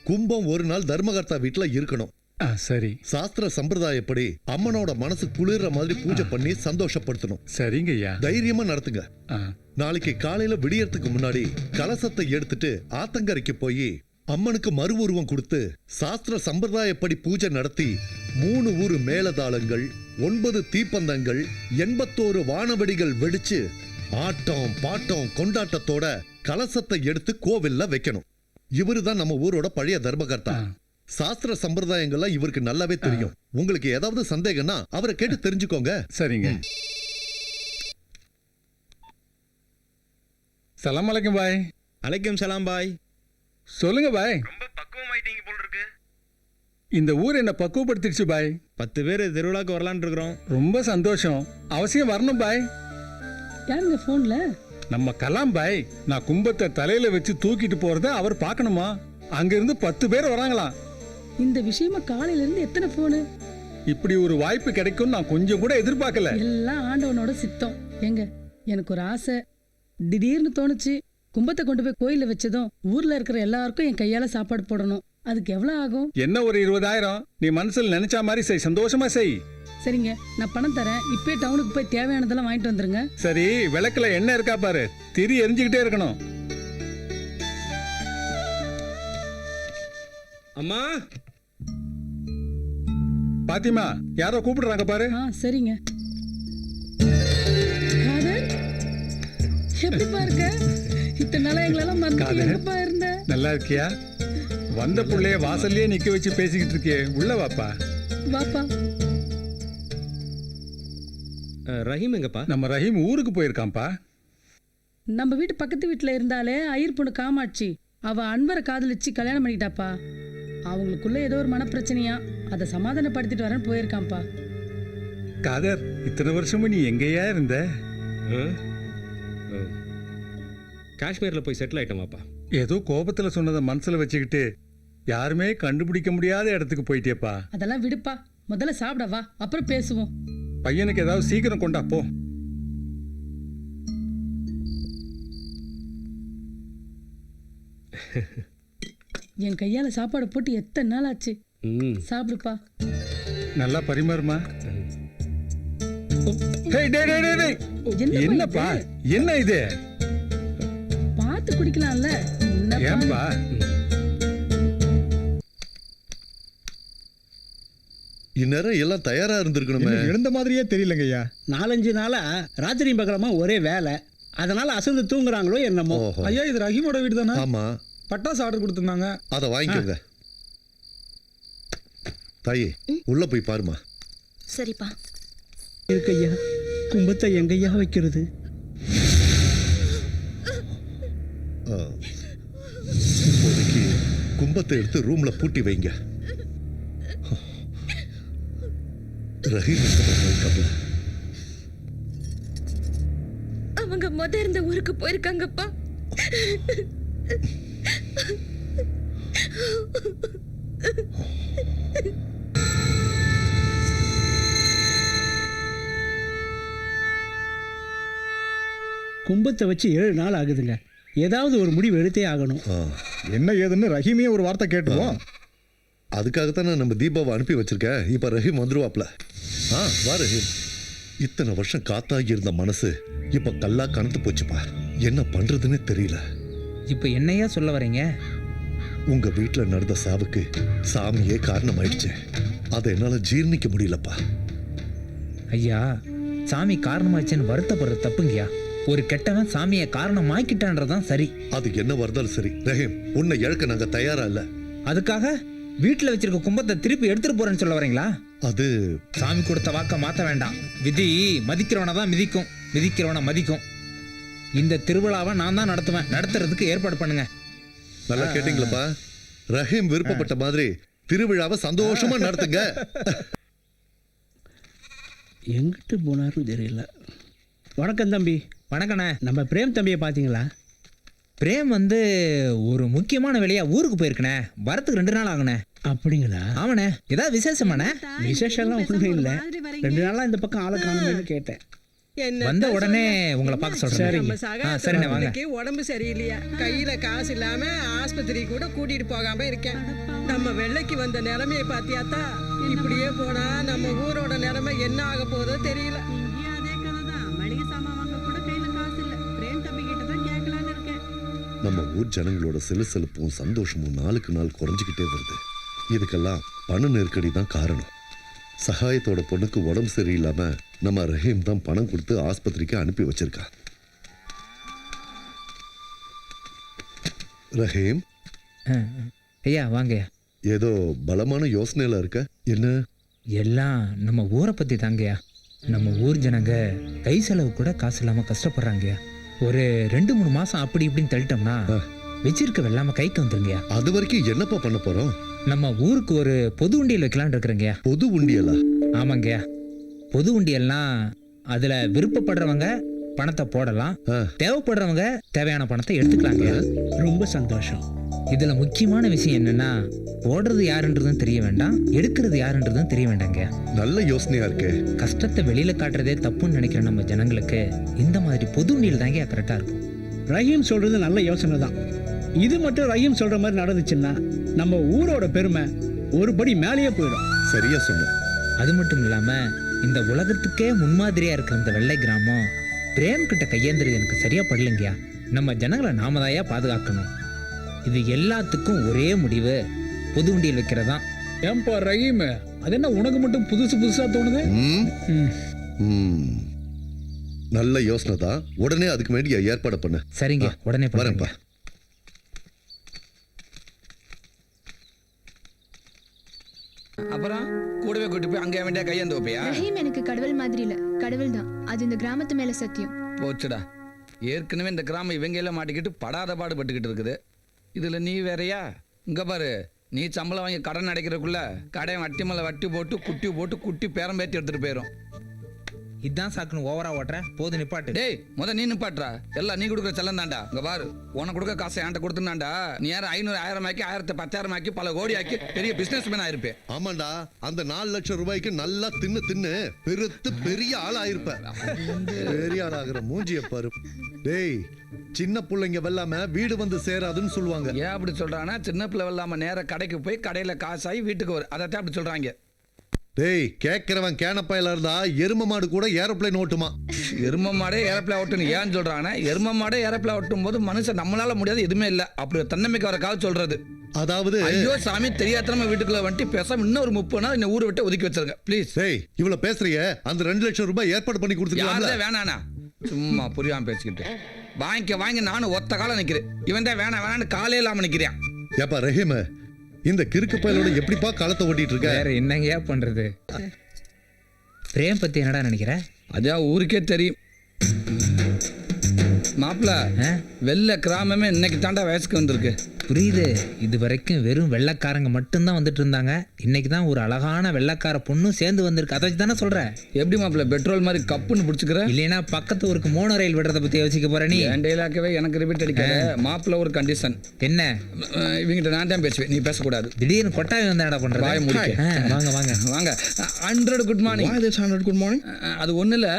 கும்பம் ஒரு நாள் தர்மகர்த்தா வீட்டுல இருக்கணும். சரி. சாஸ்திர சம்பிரதாயப்படி அம்மனோட மனசு குளிர்ற மாதிரி பூஜை பண்ணி சந்தோஷப்படுத்தணும். சரிங்க ஐயா. தைரியமா நடத்துங்க. நாளைக்கு காலையில விடியறதுக்கு முன்னாடி கலசத்தை எடுத்துட்டு ஆத்தங்கரைக்கு போய் அம்மனுக்கு மறு உருவம் கொடுத்து சாஸ்திர சம்பிரதாயப்படி பூஜை நடத்தி 3 ஊரு மேளதாளங்கள், 9 தீப்பந்தங்கள், 81 வானவெடிகள் வெடிச்சு ஆட்டம் பாட்டம் கொண்டாட்டத்தோட கலசத்தை எடுத்து கோவில்ல வைக்கணும். இவருதான் நம்ம ஊரோட பழைய தர்மகர்த்தா. சாஸ்திர சம்பிரதாயங்கள்லாம் இவருக்கு நல்லாவே தெரியும். உங்களுக்கு ஏதாவது சந்தேகம்னா அவரை கேட்டு தெரிஞ்சுக்கோங்க. சரிங்க. சலாம் அலைக்கும் பாய். அலைக்கும் சலாம் பாய். சொல்லுங்க பாய். ரொம்ப பக்குவமாயிட்டீங்க போல இருக்கு. இந்த ஊர் என்ன பக்குவப்படுத்திடுச்சு பாய். 10 பேர் திருவிழாக்கு வரலான்னு இருக்கிறோம். ரொம்ப சந்தோஷம். அவசியம் வரணும் பாய். யாருங்க போன்ல? நம்ம கலாம் பாய். நான் கும்பத்தை தலையில வச்சு தூக்கிட்டு போறத அவர் பார்க்கணுமா? அங்க இருந்து 10 பேர் வராங்களாம். இந்த விஷயமா காலையில இருந்து எத்தனை போனு? இப்படி ஒரு வாய்ப்பு கிடைக்கும் நான் கொஞ்சம் கூட எதிர்பார்க்கல. எல்லாம் ஆண்டவனோட சித்தம். எங்க எனக்கு ஒரு ஆசை திடீர்னு தோணுச்சு. கும்பத்தை கொண்டு போய் கோயில வச்சதும் ஊர்ல இருக்கிற எல்லாருக்கும் என் கையால சாப்பாடு போடணும். அதுக்கு எவ்வளவு ஆகும்? என்ன ஒரு 20,000 நீ மனசுல நினைச்ச மாதிரி செய். சந்தோஷமா செய். சரிங்க, நான் பணம் தரேன். இப்பே டவுனுக்கு போய் தேவையானதெல்லாம் வாங்கிட்டு வந்துருங்க. சரி, விளக்குல எண்ணெய் இருக்கா பாரு. திரி எரிஞ்சுக்கிட்டே இருக்கணும். அம்மா பாத்திமா, யாரோ கூப்பிடுறாங்க பாரு. சரிங்க. எப்படி பாருங்க, இத்தனை நாளா எங்களெல்லாம் மறந்து எங்கப்பா இருந்த? நல்லா இருக்கியா? வந்த புள்ளைய வாசல்லே நிக்க வச்சு பேசிக்கிட்டு இருக்கே, உள்ள வாப்பா. வாப்பா. ரஹீம் எங்கப்பா? நம்ம ரஹீம் ஊருக்கு போயிருக்கான்ப்பா. நம்ம வீட்டு பக்கத்து வீட்டுல இருந்தாலே ஐயர் பொண்ணு காமாட்சி, அவ அன்வரை காதலிச்சு கல்யாணம் பண்ணிக்கிட்டாப்பா. அவங்களுக்குள்ள ஏதோ ஒரு மனப்பிரச்சனையா, அதை சமாதானப்படுத்திட்டு வரேன்னு போயிருக்கான்ப்பா. காதர், இத்தனை வருஷமும் நீ எங்கேயா இருந்த? காஷ்மீர்ல போய் செட்டில் ஆயிட்டோமாப்பா. ஏதோ கோபத்துல சொன்னதை மனசுல வச்சுக்கிட்டு யாருமே கண்டுபிடிக்க முடியாத இடத்துக்கு போயிட்டேப்பா. அதெல்லாம் விடுப்பா, முதல்ல சாப்பிடவா, அப்புறம் பேசுவோம். பையனுக்கு ஏதாவது சீக்கிரம் கொண்டா போ. என் கையால சாப்பாடு போட்டு எத்தனை நாள் ஆச்சு. சாப்பிடுப்பா. நல்லா பரிமாறுமா. என்னப்பா, என்ன இது? பார்த்து குடிக்கலாம்ல. ஏன்பா? இந்நேரம் எல்லாம் தயாரா இருந்திருக்கணுமே. எழுந்த மாதிரியே தெரியலங்க ஐயா. 4-5 நாளா ராத்திரி பகலமா ஒரே வேலை, அதனால அசந்து தூங்குறாங்களோ என்னமோ. ஐயா, இது ரஹீமோட வீடு தானே? ஆமா. பட்டாசு ஆர்டர் கொடுத்திருந்தாங்க. அதை வாங்கிக்கோங்க. தாயே, உள்ள போய் பாருமா. சரிப்பா. இருக்கையா, கும்பத்தை எங்கய்யா வைக்கிறது? இப்போதைக்கு கும்பத்தை எடுத்து ரூம்ல பூட்டி வைங்க. ரஹீம் அவங்க இருந்த ஊருக்கு போயிருக்காங்கப்பா. கும்பத்தை வச்சு 7 நாள் ஆகுதுங்க. ஏதாவது ஒரு முடிவு எடுத்தே ஆகணும். என்ன ஏதுன்னு ரஹீமே ஒரு வார்த்தை கேட்டுருவோம். அதுக்காகத்தான் நம்ம தீபாவை அனுப்பி வச்சிருக்கேன். இப்ப ரஹீம் வந்துருவாப்ல. வா ரஹீம். இத்தனை வருஷம் காத்தாகி இருந்த மனசு இப்ப கல்லா கனத்து போச்சுப்பா. என்ன பண்றதுன்னு தெரியல. இப்ப என்னையா சொல்ல வரீங்க? உங்க வீட்டுல நடந்த சாவுக்கு சாமியே காரணமாயிடுச்சு. அதை என்னால ஜீர்ணிக்க முடியலப்பா. ஐயா, சாமி காரணமாச்சுன்னு வருத்தப்படுறது தப்புங்கய்யா. ஒரு கெட்டவன் சாமியை காரணமாக்கிட்டான்றதான் சரி. அது என்ன வருதாலும் சரி ரஹீம், உன்னை இழக்க நாங்க தயாரா இல்ல. அதுக்காக வீட்டுல வச்சிருக்க கும்பத்தை திருப்பி எடுத்துட்டு போறேன்னு சொல்ல வரீங்களா? அது சாமி கொடுத்த வாக்க மாத்த வேண்டாம். விதி மதிக்கிறவனை தான் மிதிக்கும், மிதிக்கிறவனை மதிக்கும். இந்த திருவிழாவை நான் தான் நடத்துவேன். நடத்துறதுக்கு ஏற்பாடு பண்ணுங்க. நல்லா கேட்டீங்களப்பா? ரஹீம் விருப்பப்பட்ட மாதிரி திருவிழாவை சந்தோஷமா நடத்துங்க. எங்கிட்டு போனாருன்னு தெரியல. வணக்கம் தம்பி. வணக்கண்ணே. நம்ம பிரேம் தம்பியை பார்த்தீங்களா? பிரேம் வந்து ஒரு முக்கியமான வேலையா ஊருக்கு போயிருக்கனே. வரத்துக்கு 2 நாள் ஆகுனே. அப்படிங்களா? ஆமாண்ணே. ஏதாவது விசேஷமாண்ணே? விசேஷம்லாம் ஒன்றும் இல்லை. 2 நாளாக இந்த பக்கம் ஆளை காணுமேன்னு கேட்டேன். வந்த உடனே உங்களை பார்க்க சொல்றேன். சரிண்ணே வாங்க. உடம்பு சரியில்லையா, கையில காசு இல்லாம ஆஸ்பத்திரி கூட கூட்டிட்டு போகாம இருக்கேன். நம்ம வெள்ளைக்கு வந்த நிலைமையை பாத்தியாத்தா? இப்படியே போனா நம்ம ஊரோட நிலைமை என்ன ஆக போதோ தெரியல. அதே கதைதான். மளிகை சாமான் வாங்க கூட கையில காசு இல்ல. பிரேம் தம்பி கிட்ட தான் கேட்கலான்னு இருக்கேன். நம்ம ஊர் ஜனங்களோட செலுசெலுப்பும் சந்தோஷமும் நாளுக்கு நாள் குறைஞ்சிக்கிட்டே வருது. இதுக்கெல்லாம் பண நெருக்கடி தான் காரணம். சகாயத்தோட பொண்ணுக்கு உடம்பு சரியில்லாம நம்ம ரஹீம் தான் பணம் கொடுத்து ஆஸ்பத்திரிக்கு அனுப்பி வச்சிருக்கா. ரஹீம், ஐயா வாங்க. ஏதோ பலமான யோசனையில இருக்க. என்ன? எல்லாம் நம்ம ஊரை பத்தி தாங்கய்யா. நம்ம ஊர் ஜனங்க கை செலவு கூட காசு இல்லாம கஷ்டப்படுறாங்கய்யா. ஒரு 2-3 மாசம் அப்படி இப்படின்னு தள்ளிட்டோம்னா வச்சிருக்க வெள்ளாம கைக்கு வந்துருங்கய்யா. அது வரைக்கும் என்னப்பா பண்ண போறோம்? நம்ம ஊருக்கு ஒரு பொது உண்டியல் வைக்கலான்னு இருக்கிறேங்கய்யா. பொது உண்டியலா? ஆமாங்கய்யா. பொது உண்டியல்னா அதுல விருப்பப்படுறவங்க பணத்தை போடலாம், தேவைப்படுறவங்க தேவையான பணத்தை எடுத்துக்கலாங்க. ரொம்ப சந்தோஷம். இதுல முக்கியமான விஷயம் என்னன்னா, போடுறது யாருன்றதும் தெரிய வேண்டாம், எடுக்கிறது யாருன்றதும் தெரிய வேண்டாங்க. நல்ல யோசனையா இருக்கு. கஷ்டத்தை வெளியில காட்டுறதே தப்புன்னு நினைக்கிற நம்ம ஜனங்களுக்கு இந்த மாதிரி பொது உண்டியல் தாங்க கரெக்டா இருக்கும். ரஹீம் சொல்றது நல்ல யோசனை தான். இது மட்டும் ரஹீம் சொல்ற மாதிரி நடந்துச்சுன்னா நம்ம ஊரோட பெருமை ஒரு படி மேலேயே போயிடும். சரியா சொன்ன. அது மட்டும் இல்லாம இந்த உலகத்துக்கே முன்மாதிரியா இருக்கிற இந்த வெள்ளை கிராமம் பிரேம் கிட்ட கையேந்திரது எனக்கு சரியா படலைங்கயா. நம்ம ஜனங்களை நாம தாயா பாதுகாக்கணும். இது எல்லாத்துக்கும் ஒரே முடிவு, பொது உண்டியல் வைக்கிறதா. ஏன்பா ரஹீம், அது என்ன உனக்கு மட்டும் புதுசு புதுசா தோணுது? நல்ல யோசனை தான். உடனே அதுக்கு வேண்டிய ஏற்பாடு பண்ண. சரிங்க, உடனே வரேன்ப்பா. அப்புறம் கூடவே கூட்டி போய் அங்கே வேண்டிய கையேந்து வைப்பியா? ரஹீம் எனக்கு கடவுள் மாதிரி இல்ல, கடவுள் தான். அது இந்த கிராமத்து மேல சத்தியம். போச்சுடா. ஏற்கனவே இந்த கிராமம் இவங்க எல்லாம் மாட்டிக்கிட்டு படாத பாடுபட்டுக்கிட்டு இருக்குது. இதுல நீ வேறையா? இங்க பாரு, நீ சம்பளம் வாங்கி கடன் அடைக்கிறதுக்குள்ள கடை வட்டி மேல வட்டி போட்டு குட்டி பேரம் பேத்தி எடுத்துட்டு போயிடும். இதான் சாக்குன்னு ஓவரா ஓட்டுற. போது நிப்பாட்டு. டேய், நீ நிப்பாட்டுறா. எல்லாம் நீ கொடுக்குற செல்லம் தாண்டா. இங்க பாரு, உனக்கு கொடுக்க காசை என்கிட்ட கொடுத்துனாண்டா, நீ யாரும் 500 1000 ஆக்கி 1000 10,000 ஆக்கி பல கோடி ஆக்கி பெரிய பிசினஸ் மேன் ஆயிருப்பேன். ஆமாண்டா, அந்த 4 லட்சம் ரூபாய்க்கு நல்லா தின்னு பெருத்து பெரிய ஆள் ஆயிருப்ப. பெரிய ஆள் ஆகிற மூஞ்சிய பாரு. டேய், சின்ன பிள்ளைங்க வெல்லாம வீடு வந்து சேராதுன்னு சொல்லுவாங்க. ஏன் அப்படி சொல்றானா? சின்ன பிள்ளை வெல்லாம நேர கடைக்கு போய் கடையில காசாகி வீட்டுக்கு வரும். அதைத்தான் அப்படி சொல்றாங்க. டேய், கேட்கிறவன் கேனப்பையில இருந்தா எரும மாடு கூட ஏரோப்ளேன் ஓட்டுமா? எரும மாடே ஏரோப்ளேன் ஓட்டுன்னு ஏன்னு சொல்றாங்கன்னா, எரும மாடே ஏரோப்ளேன் ஓட்டும் போது மனுஷன் நம்மளால முடியாது எதுவுமே இல்ல அப்படி தன்னம்பிக்கை வர கால சொல்றது. அதாவது ஐயோ சாமி, தெரியாதனமா வீட்டுக்குள்ள வந்துட்டு பேசாம இன்னும் ஒரு 30 நாள் இந்த ஊரை விட்டு ஒதுக்கி வச்சிருங்க ப்ளீஸ். டேய், இவ்வளவு பேசுறிய, அந்த 2 லட்சம் ரூபாய் ஏற்பாடு பண்ணி கொடுத்துருக்கீங்களா? வேணாண்ணா, சும்மா புரியாம பேசிக்கிட்டு வாங்கி நானும் ஒத்த காலம் நிக்கிறேன். இவன் தான் வேணான்னு காலே இல்லாம நிக்கிறேன். ஏப்பா ரஹீம், இந்த கிறுக்கு பயலோட எப்படிப்பா காலத்தை ஓட்டிட்டு இருக்க? வேற என்னங்கயா பண்றது? பிரேம் பத்தி என்னடா நினைக்கிற? அதான் ஊருக்கே தெரியும் மாப்பிள்ள. வெள்ளை கிராமமே இன்னைக்கு தாண்டா வயசுக்கு வந்திருக்கு. புரியுது. இது வரைக்கும் வெறும் வெள்ளைக்காரங்க மட்டும்தான் வந்துட்டு இருந்தாங்க. இன்னைக்கு தான் ஒரு அழகான வெள்ளைக்கார பொண்ணும் சேர்ந்து வந்திருக்கு. அதை தானே சொல்ற? எப்படி மாப்பிள்ள பெட்ரோல் மாதிரி கப்புன்னு பிடிச்சிக்கிற? இல்லைன்னா பக்கத்து ஊருக்கு மோனோ ரயில் விடுறத பத்தி யோசிக்க போற நீ? என் டைலாக்கவே எனக்கு ரிப்பீட் அடிக்காத. மாப்பிள்ள ஒரு கண்டிஷன். என்ன? இவங்கிட்ட நான் தான் பேசுவேன், நீ பேசக்கூடாது. திடீர்னு கொட்டாவி வந்தா என்ன பண்ற? வாய முடிக்க. வாங்க 100 குட் மார்னிங். 100 good morning. அது ஒண்ணு இல்ல,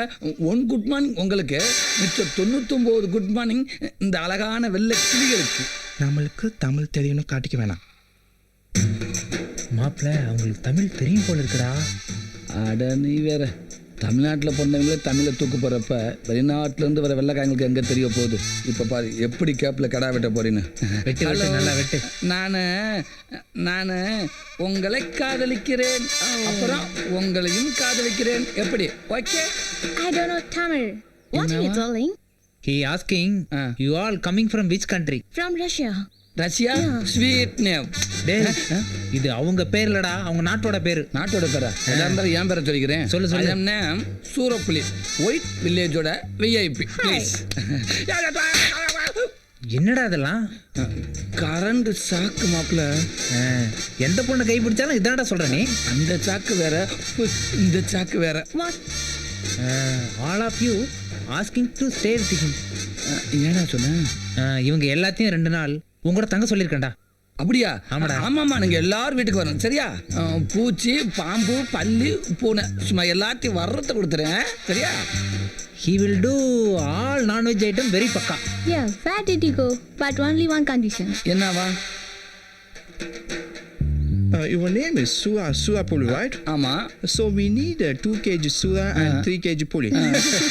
1 குட் மார்னிங் உங்களுக்கு, மிச்சம் 99 குட் மார்னிங் இந்த அழகான வெள்ளை கிளிகளுக்கு. நம்மளுக்கு தமிழ் தெரியணும் காட்டிக்க வேணாம். மாப்பிள்ள, அவங்களுக்கு தமிழ் தெரியும் போல இருக்குடா. அட நீ வேற. தமிழ்நாட்டில் பிறந்தவங்களே தமிழை தூக்கு போகிறப்ப வெளிநாட்டிலேருந்து வர வெள்ளைக்காரங்களுக்கு எங்கே தெரிய போகுது. இப்போ பாரு எப்படி கேப்பில் கடா வெட்ட போறீன்னு. வெட்டு வெட்டு நல்லா வெட்டு. நான் உங்களை காதலிக்கிறேன், அப்புறம் உங்களையும் காதலிக்கிறேன். எப்படி? Okay. I don't know Tamil. What are you telling? He asking, you all coming from which country? From Russia. Russia? Sweet name. டேய், இது அவங்க பேர் இல்லடா, அவங்க நாட்டோட பேரு. நாட்டோட பேரா? எதா இருந்தாலும் என் பேரை சொல்லிக்கிறேன். சொல்லு சொல்லு. நேம் சூரப்புலி, ஒயிட் வில்லேஜோட விஐபி. ப்ளீஸ். என்னடா இதெல்லாம்? கரண்ட் சாக்கு மாப்பிள்ள. எந்த பொண்ணு கை பிடிச்சாலும் இதான்டா சொல்ற நீ. அந்த சாக்கு வேற, இந்த சாக்கு வேற. All of you asking to stay with him. என்னடா சொன்ன? இவங்க எல்லாத்தையும் 2 நாள் உங்களோட தங்க சொல்லியிருக்கேன்டா. அப்படியா? ஆமாடா. ஆமாம்மா, நீங்கள் எல்லாரும் வீட்டுக்கு வரணும் சரியா? பூச்சி, பாம்பு, பல்லி, பூனை சும்மா எல்லாத்தையும் வர்றத கொடுத்துறேன் சரியா? He will do all non-veg item very பக்கா. Yeah, where did you go? But only one condition. என்னவா? Your name is Sura Puli, right? ஆமா. So we need 2 kg Sura and 3 kg Puli.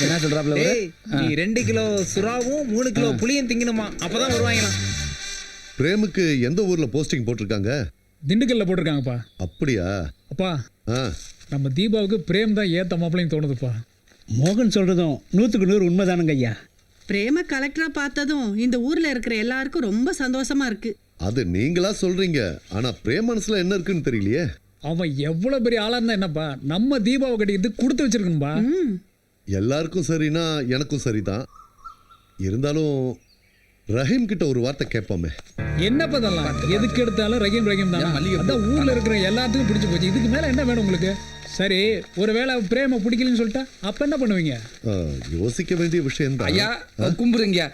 என்ன சொல்றாப்ல? நீ 2 கிலோ சுறாவும் 3 கிலோ புளியும் திங்கணுமா, அப்பதான் வருவாங்களாம். பிரேமுக்கு எந்த ஊர்ல posting போட்டிருக்காங்க? திண்டுக்கல்ல போட்டிருக்காங்கப்பா. அப்படியா? அப்பா நம்ம தீபாவுக்கு பிரேம் தான் ஏத்த மாப்பிள்ளைன்னு தோணுதுப்பா. மோகன் சொல்றதும் 100க்கு 100 உண்மைதானுங்க ஐயா. பிரேம கலெக்டரா பார்த்ததும் இந்த ஊர்ல இருக்கிற எல்லாருக்கும் ரொம்ப சந்தோஷமா இருக்கு. அது நீங்களா சொல்றீங்க, ஆனா பிரேம் மனசுல என்ன இருக்குன்னு தெரியலையே. அவன் எவ்வளவு பெரிய ஆளா இருந்தா என்னப்பா, நம்ம தீபாவை கட்டிக்கிட்டு கொடுத்து வச்சிருக்கணும்பா. எல்லாருக்கும் சரினா எனக்கும் சரிதான். இருந்தாலும் ரஹீம் கிட்ட ஒரு வார்த்தை கேட்போமே. என்னப்பா இதெல்லாம்? எதுக்கு எடுத்தாலும் ரஹீம் ரஹீம் தான். அதான் ஊர்ல இருக்கிற எல்லாத்துக்கும் பிடிச்சு போச்சு. இதுக்கு மேல என்ன வேணும் உங்களுக்கு? சரி, ஒருவேளை பிரேம பிடிக்கலன்னு சொல்லிட்டா அப்ப என்ன பண்ணுவீங்க? யோசிக்க வேண்டிய விஷயம் தான். ஐயா கும்பிடுங்க.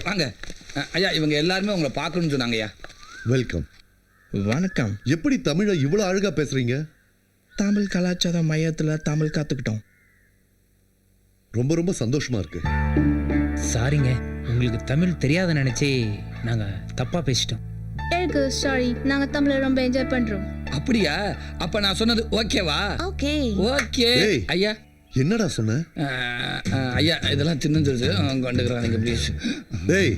வாங்க ஐயா, இவங்க எல்லாருமே உங்களை பார்க்கணும்னு சொன்னாங்க ஐயா. வெல்கம். வணக்கம். எப்படி தமிழை இவ்வளவு அழகா பேசுறீங்க? தமிழ் கலாச்சார மையத்துல தமிழ் கத்துக்கிட்டோம். ரொம்ப ரொம்ப சந்தோஷமா இருக்கு. சாரிங்க, உங்களுக்கு தமிழ் தெரியாத நினைச்சே நாங்க தப்பா பேசிட்டோம். சாரி, நாங்க தமிழை ரொம்ப என்ஜாய் பண்றோம். அப்படியா? அப்ப நான் சொன்னது ஓகேவா? ஓகே. ஓகே. ஐயா என்னடா சொன்ன? ஐயா இதெல்லாம் சின்னஞ்சிருச்சு கொண்டுக்கிறாங்க ப்ளீஸ். டேய்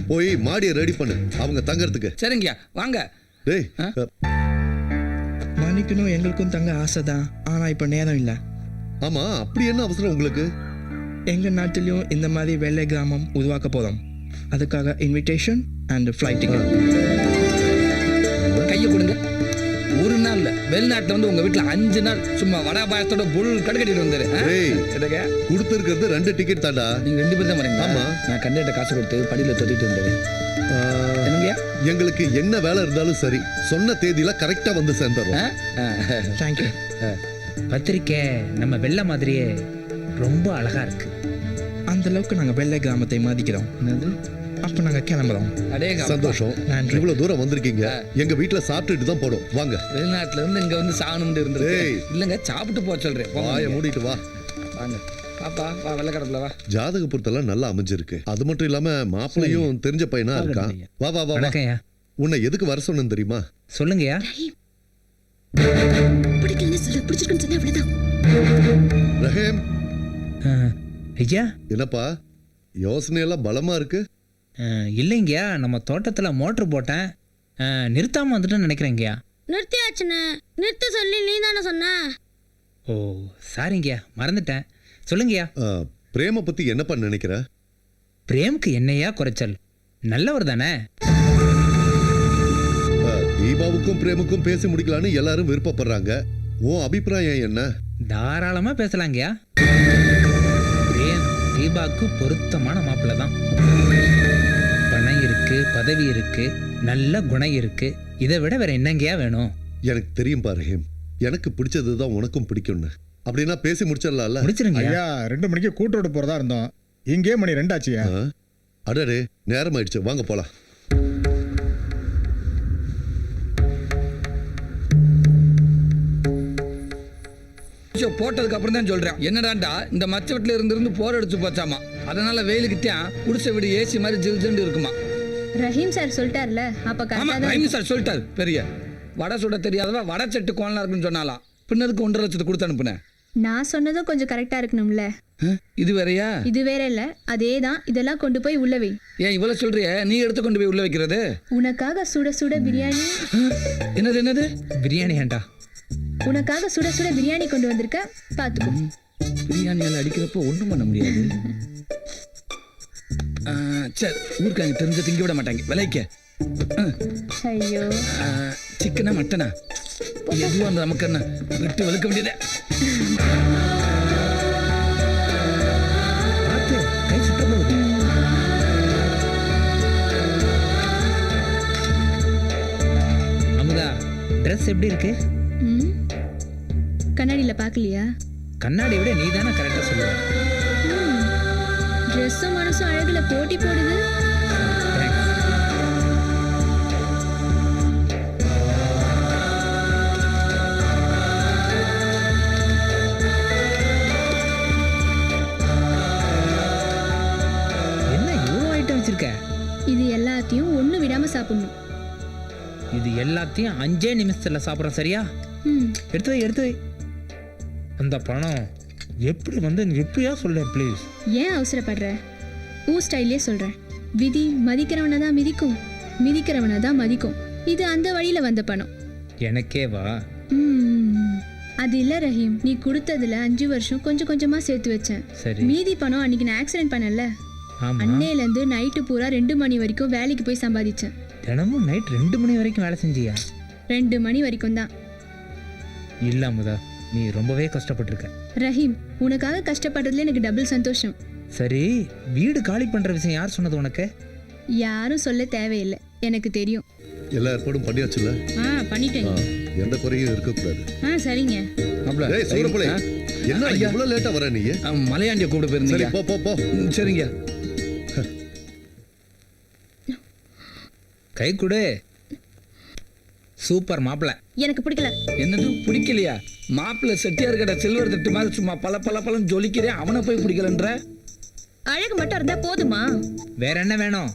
போய் மாடியை ரெடி பண்ணு அவங்க தங்கறதுக்கு. சரிங்கய்யா வாங்க. டேய் மன்னிக்கணும், எங்களுக்கும் தங்க ஆசைதான், ஆனா இப்ப நேரம் இல்ல. ஆமா, அப்படி என்ன அவசரம் உங்களுக்கு? எங்க நாட்டிலையும் இந்த மாதிரி வெள்ளை கிராமம் உருவாக்க போறோம். அதுக்காக இன்விடேஷன் அண்ட் ஃப்ளைட் டிக்கெட். கையை கொடுங்க. ஒரு நாள் இல்ல, வெளிநாட்டுல வந்து உங்க வீட்டுல 5 நாள் சும்மா வடா பாயத்தோட புல் கட்டுக்கட்டிட்டு வந்தாரு. கொடுத்துருக்கிறது 2 டிக்கெட் தாண்டா. நீங்க 2 பேர் தான் வரீங்க? ஆமா. நான் கண்டிப்பா காசு கொடுத்து படியில தொட்டிட்டு வந்தாரு. எங்களுக்கு என்ன வேலை இருந்தாலும் சரி, சொன்ன தேதியில கரெக்டா வந்து சேர்ந்துறோம். தேங்க்யூ. பத்திரிக்கை நம்ம வெள்ளை மாதிரியே ரொம்ப அழகா இருக்கு. அந்த அளவுக்கு நாங்க வெள்ளை கிராமத்தை மதிக்கிறோம். அப்ப நாங்க கிளம்புறோம். சந்தோஷம். இவ்வளவு தூரம் வந்திருக்கீங்க. எங்க வீட்டுல சாப்பிட்டுட்டு தான் போடும். வாங்க. வெளிநாட்டுல இருந்து இங்க வந்து சாகணும்னு இருந்தது இல்லங்க, சாப்பிட்டு போ சொல்றேன். வாயை மூடிட்டு வா. வாங்க பாப்பா, வா வெள்ளை கடப்புல வா. ஜாதக பொருத்தெல்லாம் நல்லா அமைஞ்சிருக்கு. அது மட்டும் இல்லாம மாப்பிள்ளையும் தெரிஞ்ச பையனா இருக்கான். வா வா வா. உன்னை எதுக்கு வர சொன்னேன்னு தெரியுமா? சொல்லுங்கயா. பிடிக்கலன்னு சொல்லு, பிடிச்சிருக்குன்னு சொன்னா அவ்வளவுதான். ரஹீம். ஐயா. என்னப்பா யோசனை எல்லாம் பலமா இருக்கு? இல்லைங்கயா, நம்ம தோட்டத்துல மோட்டர் போட்டேன், நிறுத்தாம வந்துட்டு நினைக்கிறேங்கயா. நிறுத்தியாச்சுன்னு நிறுத்த சொல்லி நீ தானே சொன்ன. ஓ சாரிங்கயா, மறந்துட்டேன். சொல்லுங்கயா. பிரேம பத்தி என்னப்பா நினைக்கிற? பிரேமுக்கு என்னையா குறைச்சல்? நல்லவர் தானே. தீபாவுக்கும் பிரேமுக்கும் பேசி முடிக்கலான்னு எல்லாரும் விருப்பப்படுறாங்க. உன் அபிப்பிராயம் என்ன? தாராளமா பேசலாங்கயா. பிரேம் தீபாவுக்கு பொருத்தமான மாப்பிள்ளை தான். பணம் இருக்கு, பதவி இருக்கு, நல்ல குணம் இருக்கு. இதை விட வேற என்னங்கயா வேணும்? எனக்கு தெரியும் பாருஹேம், எனக்கு பிடிச்சதுதான் உனக்கும் பிடிக்கும்னு. அப்படின்னா பேசி முடிச்சிடலாம்ல? முடிச்சிருங்க ஐயா. 2 மணிக்கு கூட்டோட போறதா இருந்தோம், இங்கே மணி 2 ஆச்சுயா. அடடே நேரம் ஆயிடுச்சு, வாங்க போலாம். போட்டதுக்கு அப்புறம் தான் சொல்றேன். என்னடாண்டா இந்த மச்ச வீட்டுல இருந்து போர் அடிச்சு போச்சாமா, அதனால வெயிலுக்குத்தான் குடிசை வீடு ஏசி மாதிரி ஜில்ஜில்னு இருக்குமா. ரஹீம் சார் சொல்லிட்டார்ல, அப்ப ஆமா ரஹீம் சார் சொல்லிட்டாரு. பெரிய வடை சுட தெரியாதவ வடை செட்டு கோலனா இருக்குன்னு சொன்னாலாம். பின்னதுக்கு 1.5 லட்சத்தை கொடுத்து அனுப்புனேன். நான் சொன்னதும் கொஞ்சம் கரெக்டா இருக்கணும்ல. இது வேறயா? இது வேற இல்ல, அதேதான். இதெல்லாம் கொண்டு போய் உள்ள வை. ஏன் இவ்வளவு சொல்றிய? நீ எடுத்து கொண்டு போய் உள்ள வைக்கிறது? உனக்காக சுட சுட பிரியாணி. என்னது? பிரியாணி ஏண்டா? உனக்காக சுட சுட பிரியாணி கொண்டு வந்திருக்க, பாத்துக்கோ. பிரியாணியால் அடிக்கிறப்போ ஒன்றும் பண்ண முடியாது. சரி, ஊருக்காங்க தெரிஞ்ச திங்க விட மாட்டாங்க. விலைக்க ஐயோ, சிக்கனா மட்டனா எதுவும் அந்த நமக்கு என்ன விட்டு வலுக்க வேண்டியது. கை சுத்த போகுது. அமுதா, ட்ரெஸ் எப்படி இருக்கு? கண்ணாடியில பாக்கலையா? கண்ணாடி விட நீ தானே கரெக்டா சொல்லுவ. ட்ரெஸ்ஸும் மனசும் அழகுல போட்டி போடுது. என்ன இவ்வளோ ஐட்டம் வச்சிருக்க? இது எல்லாத்தையும் ஒண்ணு விடாம சாப்பிடணும். இது எல்லாத்தையும் 5 நிமிஷத்துல சாப்பிட்றோம், சரியா? எடுத்து வை. அந்த பணம் எப்படி வந்து எப்படியா சொல்ல ப்ளீஸ். ஏன் அவசரப்படுற? ஊ ஸ்டைலே சொல்றேன். விதி மதிக்கிறவனை தான் மிதிக்கும், மிதிக்கிறவனை தான் மதிக்கும். இது அந்த வழியில வந்த பணம். எனக்கே வா. அது இல்ல ரஹீம், நீ கொடுத்ததுல 5 வருஷம் கொஞ்சம் கொஞ்சமா சேர்த்து வச்சேன். சரி. மீதி பணம் அன்னைக்கு நான் ஆக்சிடென்ட் பண்ணல, அன்னையில இருந்து நைட்டு பூரா 2 மணி வரைக்கும் வேலைக்கு போய் சம்பாதிச்சேன். தினமும் நைட் 2 மணி வரைக்கும் வேலை செஞ்சியா? 2 மணி வரைக்கும் தான். இல்ல அமுதா, நீ ரொம்பவே கஷ்டப்பட்டிருக்க. ரஹீம், உனக்காக கஷ்டப்படுறதுல எனக்கு டபுள் சந்தோஷம். சரி, வீடு காலி பண்ற விஷயம் யார் சொன்னது உனக்கு? யாரும் சொல்ல தேவையில்லை, எனக்கு தெரியும். எல்லா ஏற்பாடும் பண்ணியாச்சுல்ல? பண்ணிட்டேன். எந்த குறையும் இருக்கக்கூடாது. சரிங்க. ஏய் சூரப்புளே, என்ன இவ்வளவு லேட்டா வர நீ? மலையாண்டிய கூப்பிட போயிருந்தீங்க. சரி, போ போ. சரிங்க. கை கொடு. சூப்பர் மாப்பிள்ள. எனக்கு பிடிக்கல. என்னது பிடிக்கலையா? மாப்பிள்ள செட்டியார் கடை சில்வர் தட்டு மாதிரி சும்மா பல ஜொலிக்கிறேன், அவனை போய் பிடிக்கலன்ற? அழகு மட்டும் இருந்தா போதுமா? வேற என்ன வேணும்?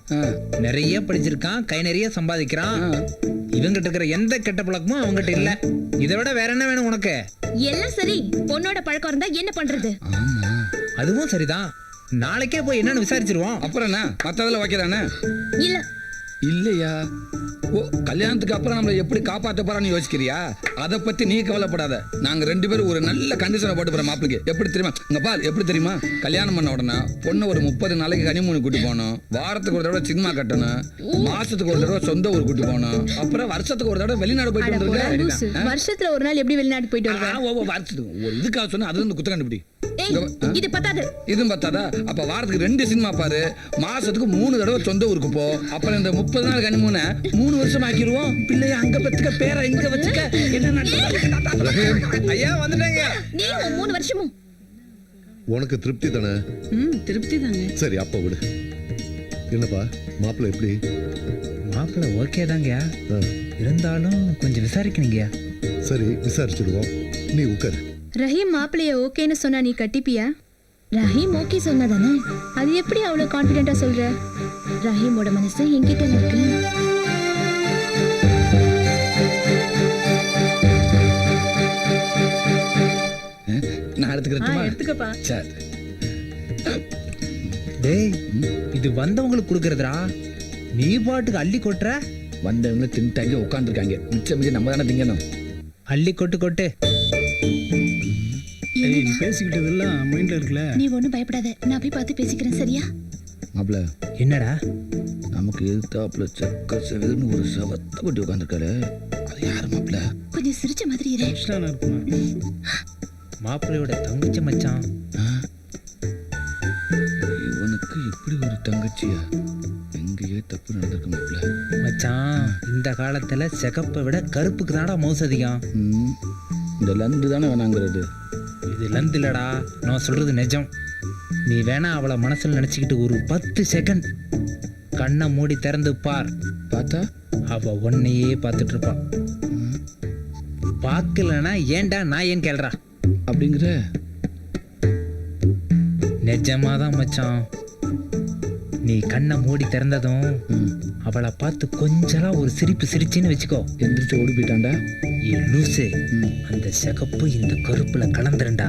நிறைய படிச்சிருக்கான், கை நிறைய சம்பாதிக்கிறான். இவங்கிட்ட இருக்கிற எந்த கெட்ட பழக்கமும் அவங்ககிட்ட இல்ல. இதை விட வேற என்ன வேணும் உனக்கு? எல்லாம் சரி, பொண்ணோட பழக்கம் இருந்தா என்ன பண்றது? அதுவும் சரிதான். நாளைக்கே போய் என்னன்னு விசாரிச்சிருவோம். அப்புறம் என்ன மத்ததுல வைக்கிறானே? இல்ல இல்லையா? ஓ, கல்யாணத்துக்கு அப்புறம் நம்மளை எப்படி காப்பாற்ற போறான்னு யோசிக்கிறியா? அதை பத்தி நீ கவலைப்படாத. நாங்க 2 பேரும் ஒரு நல்ல கண்டிஷனை போட்டு போறோம் மாப்பிளைக்கு. எப்படி தெரியுமா? இங்க பால், எப்படி தெரியுமா? கல்யாணம் பண்ண உடனே பொண்ணு ஒரு 30 நாளைக்கு கனிமூணு கூட்டி போகணும், வாரத்துக்கு ஒரு தடவை சினிமா கட்டணும், மாசத்துக்கு ஒரு தடவை சொந்த ஊர் கூட்டி போகணும், அப்புறம் வருஷத்துக்கு ஒரு தடவை வெளிநாடு போயிட்டு வந்துருக்க. வருஷத்துல ஒரு நாள் எப்படி வெளிநாடு போயிட்டு வருவேன்? வருஷத்துக்கு ஒரு இதுக்காக சொன்னா அது வந்து குத்த கண்டுபிடி. இது பத்தாது. இதுவும் பத்தாதா? அப்ப வாரத்துக்கு 2 சினிமா பாரு, மாசத்துக்கு 3 தடவை சொந்த ஊருக்கு போ. அப்புறம் இந்த 30 நாள் கனிமூனை 3 வருஷம் ஆக்கிடுவோம். பிள்ளைய அங்க பத்துக்க, பேரை இங்க வச்சுக்க. என்ன ஐயா வந்துட்டாங்க. நீ 3 வருஷமும் உனக்கு திருப்தி தானே? திருப்தி தாங்க. சரி, அப்ப விடு. என்னப்பா மாப்பிள்ள எப்படி? மாப்பிள்ள ஓகே தாங்க, இருந்தாலும் கொஞ்சம் விசாரிக்கணுங்கயா. சரி, விசாரிச்சிடுவோம். நீ உட்காரு. ரஹீம் மாப்பிளைய ஓகேன்னு சொன்னா நீ கட்டிப்பியா? ரஹீம் ஓகே சொன்னதானே, அது எப்படி அவ்வளவு கான்ஃபிடென்ட்டா சொல்ற? ரஹீமோட மனசு என்கிட்ட இருக்கு. நான் எடுத்துக்கப்பா. சரி. டேய், இது வந்தவங்களுக்கு கொடுக்கறதுடா. நீ பாட்டுக்கு அள்ளி கொட்டுற. வந்தவங்க தின்ட்டாங்க, உட்காந்துருக்காங்க. மிச்சம் நம்ம தானே திங்கணும். அள்ளி கொட்டு. பேசிக்கிட்டதெல்லாம் மைண்ட்ல இருக்குல்ல. நீ ஒண்ணும் பயப்படாத, நான் போய் பார்த்து பேசிக்கிறேன், சரியா? மாப்ள, என்னடா? நமக்கு எதிர்த்தாப்புல சக்க செவல்னு ஒரு சவத்தை கொட்டி உட்காந்துருக்காரு. அது யாரு மாப்ள? கொஞ்சம் சிரிச்ச மாதிரி இரு. மாப்பிள்ளையோட தங்கச்சி மச்சான். இவனுக்கு இப்படி ஒரு தங்கச்சியா? எங்கேயே தப்பு நடந்திருக்கு மாப்ள. மச்சான், இந்த காலத்துல சிகப்பை விட கருப்புக்கு தானடா மவுசு அதிகம். இந்த லந்து தானே வேணாங்கிறது. இது லந்து இல்லடா, நான் சொல்றது நிஜம். நீ வேணா அவளை மனசுல நினைச்சுக்கிட்டு ஒரு 10 செகண்ட் கண்ணை மூடி திறந்து பார். பார்த்தா அவ உன்னையே பார்த்துட்டு இருப்பான். பார்க்கலனா ஏன்டா நான் ஏன் கேள்றா அப்படிங்கிற? நிஜமாதான் மச்சான். நீ கண்ணை மூடி திறந்ததும் அவளை பார்த்து கொஞ்சலாம் ஒரு சிரிப்பு சிரிச்சின்னு வச்சுக்கோ. எந்திரிச்சு ஓடி போயிட்டான்டா. ஏ லூசு, அந்த சிகப்பு இந்த கருப்புல கலந்துருண்டா.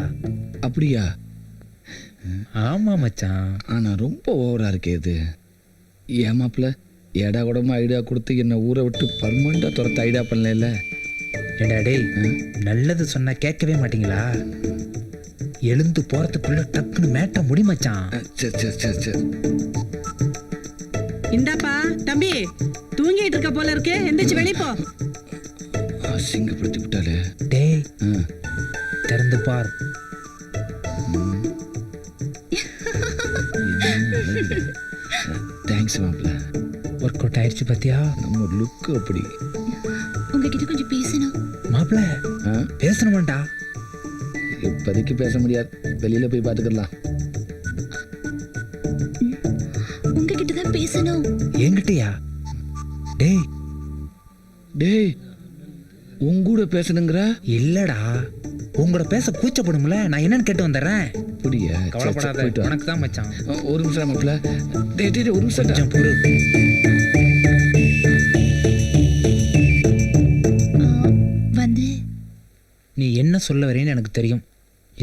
அப்படியா? ஆமா மச்சான். ஆனா ரொம்ப ஓவரா இருக்கே இது. ஏமாப்ல ஏடா கூடமா ஐடியா கொடுத்து என்ன ஊரை விட்டு பர்மனண்டா துரத்த ஐடியா பண்ணல. ஏடா டேய், நல்லது சொன்னா கேட்கவே மாட்டீங்களா? எழுந்து போறதுக்குள்ள டக்குன்னு மேட்ட முடி மச்சான். சரி சரி சரி சரி. இந்தாப்பா தம்பி, தூங்கிட்டு இருக்க போல இருக்கு, எந்திரிச்சு வெளிய போ. அசிங்கப்படுத்தி விட்டாலே. டேய் திறந்து பார். தேங்க்ஸ் மாப்ள. ஒர்க் அவுட் ஆயிடுச்சு பாத்தியா? நம்ம லுக் அப்படி. உங்ககிட்ட கொஞ்சம் பேசணும். மாப்ள பேசணுமாண்டா? இப்போதைக்கு பேச முடியாது, வெளியில போய் பார்த்துக்கலாம். உங்ககிட்ட தான் பேசணும். என்கிட்டயா? டேய் டேய், உங்கூட பேசணுங்கிற? இல்லடா, உங்களோட பேச கூச்சப்படும்ல, நான் என்னன்னு கேட்டு வந்துடுறேன். அப்படியா? கவலைப்படாத, உனக்கு தான் மச்சான். ஒரு நிமிஷம் மாப்ள. டேய் டேய் ஒரு நிமிஷம். கொஞ்சம் பொறு. வந்து நீ என்ன சொல்ல வரேன்னு எனக்கு தெரியும்.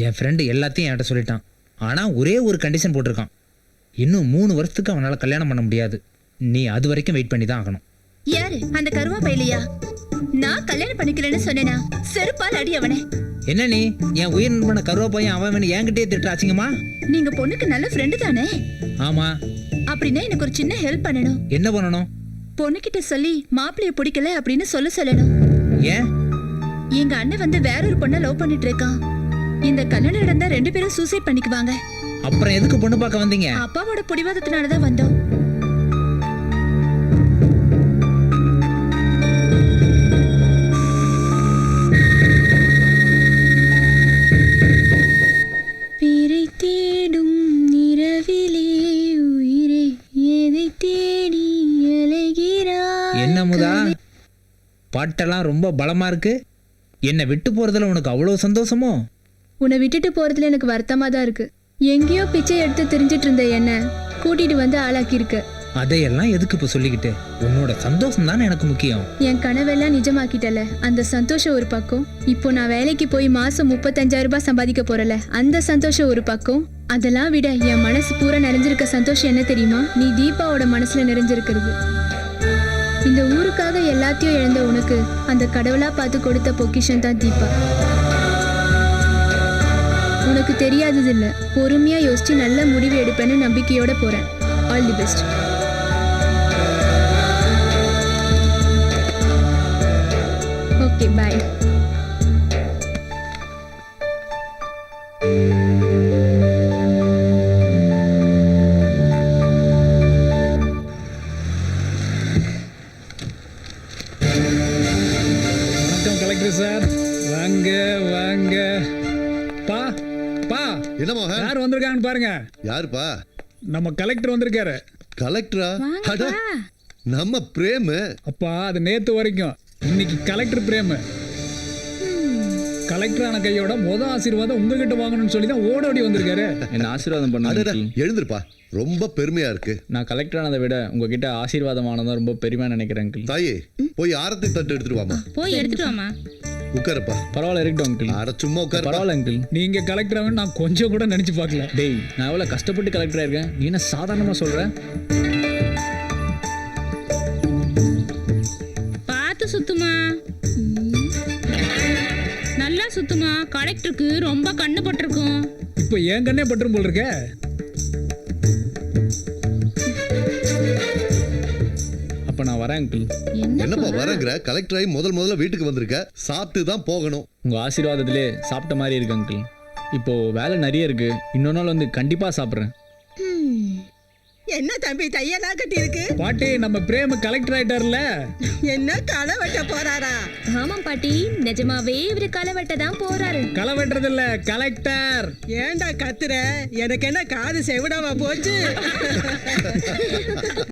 என் ஃப்ரெண்டு எல்லாத்தையும் என்கிட்ட சொல்லிட்டான். ஆனால் ஒரே ஒரு கண்டிஷன் போட்டிருக்கான். இன்னும் 3 வருஷத்துக்கு அவனால் கல்யாணம் பண்ண முடியாது. நீ அது வரைக்கும் வெயிட் பண்ணி தான் ஆகணும். யாரு அந்த கருவா பையிலையா? நான் கல்யாணம் பண்ணிக்கிறேன்னு சொன்னேனா? செருப்பால் அடி அவனே. என்ன நீ என் உயிர் நண்பனை கருவா பையன் அவன் வேணும் என்கிட்டே திட்டுறாச்சிங்கம்மா? நீங்க பொண்ணுக்கு நல்ல ஃப்ரெண்டு தானே? ஆமா. அப்படின்னா எனக்கு ஒரு சின்ன ஹெல்ப் பண்ணணும். என்ன பண்ணணும்? பொண்ணுகிட்ட சொல்லி மாப்பிள்ளைய பிடிக்கல அப்படின்னு சொல்லணும். ஏன்? எங்க அண்ணன் வந்து வேற ஒரு பொண்ணை லவ் பண்ணிட்டு இருக்கான். இந்த கல்யாணம் நடந்தா 2 பேரும் சூசைட் பண்ணிக்குவாங்க. அப்புறம் எதுக்கு பொண்ணு பார்க்க வந்தீங்க? அப்பாவோட பிடிவாதத்தினாலதான் வந்தோம். பேரை தேடும் நிறவிலே உயிரை எதை தேடி அலைகிறாய். என்ன முதா, பாட்டெல்லாம் ரொம்ப பலமா இருக்கு. என்னை விட்டு போறதுல உனக்கு அவ்வளவு சந்தோஷமோ? உன்னை விட்டுட்டு போறதுல எனக்கு வருத்தமா தான் இருக்கு. எங்கேயோ பிச்சை எடுத்து தெரிஞ்சிட்டு இருந்த என்ன கூட்டிட்டு வந்து ஆளாக்கி இருக்கு. அதையெல்லாம் எதுக்கு இப்ப சொல்லிக்கிட்டு? உன்னோட சந்தோஷம் தானே எனக்கு முக்கியம். என் கனவெல்லாம் நிஜமாக்கிட்டல, அந்த சந்தோஷம் ஒரு பக்கம். இப்போ நான் வேலைக்கு போய் மாசம் 35,000 ரூபாய் சம்பாதிக்க போறல, அந்த சந்தோஷம் ஒரு பக்கம். அதெல்லாம் விட என் மனசு பூரா நிறைஞ்சிருக்க சந்தோஷம் என்ன தெரியுமா? நீ தீபாவோட மனசுல நிறைஞ்சிருக்கிறது. இந்த ஊருக்காக எல்லாத்தையும் இழந்த உனக்கு அந்த கடவுளா பார்த்து கொடுத்த பொக்கிஷன் தான் தீபா. உனக்கு தெரியாதது இல்ல, பொறுமையா யோசிச்சு நல்ல முடிவு எடுப்பேன்னு நம்பிக்கையோட போறேன். All the best. Okay bye. வணக்கம் கலெக்டர் சார். வாங்க வாங்க. பா பா, என்ன மோகன்? யார் வந்திருக்காங்கன்னு பாருங்க. யாருப்பா? நம்ம கலெக்டர் வந்திருக்காரு. கலெக்டரா? அட, நம்ம பிரேம். அப்பா அது நேத்து வரைக்கும், இன்னைக்கு கலெக்டர் பிரேம். கலெக்டர் ஆன கையோட ஆசீர்வாதம் உங்ககிட்ட வாங்கணும்னு சொல்லி தான் ஓடோடி வந்திருக்காரு. என்ன ஆசீர்வாதம் பண்ண? எழுந்திருப்பா, ரொம்ப பெருமையா இருக்கு. நான் கலெக்டர் ஆனதை விட உங்ககிட்ட ஆசீர்வாதம் ஆனதான் ரொம்ப பெருமையா நினைக்கிறேன் அங்கிள். தாயே, போய் ஆரத்தி தட்டு எடுத்துட்டு வாமா. போய் எடுத்துட்டு வாமா. உட்காருப்பா. பரவாயில்ல இருக்கட்டும் அங்கிள். அட சும்மா உட்காரு. பரவாயில்ல அங்கிள். நீங்க கலெக்டர் ஆகணும் நான் கொஞ்சம் கூட நினைச்சு பார்க்கல. டேய், நான் எவ்வளவு கஷ்டப்பட்டு கலெக்டரா இருக்கேன், நீ என்ன சாதாரணமா சொல்ற? பார்த்து சுத்துமா, நல்லா சுத்துமா. கலெக்டருக்கு ரொம்ப கண்ணு பட்டிருக்கும். இப்போ என் கண்ணே பட்டுரும் போல் இருக்க. அப்ப நான் வரேன் அங்கிள். என்னப்பா வரங்கற? கலெக்டர் ஆகி முதல்ல வீட்டுக்கு வந்திருக்க, சாப்பிட்டு தான் போகணும். உங்க ஆசீர்வாதத்திலே சாப்பிட்ட மாதிரி இருக்கு அங்கிள். இப்போ வேலை நிறைய இருக்கு, இன்னொரு நாள் வந்து கண்டிப்பா சாப்பிட்றேன். என்ன தம்பி தையெல்லாம் கட்டி இருக்கு? பாட்டி, நம்ம பிரேம் கலெக்டர் ஆயிட்டார்ல. என்ன களை வெட்ட போறாரா? ஆமாம் பாட்டி, நிஜமாவே இவரு களை வெட்ட தான் போறாரு. களை வெட்டுறது இல்ல, கலெக்டர். ஏன்டா கத்துற? எனக்கு என்ன காது செவிடாம போச்சு?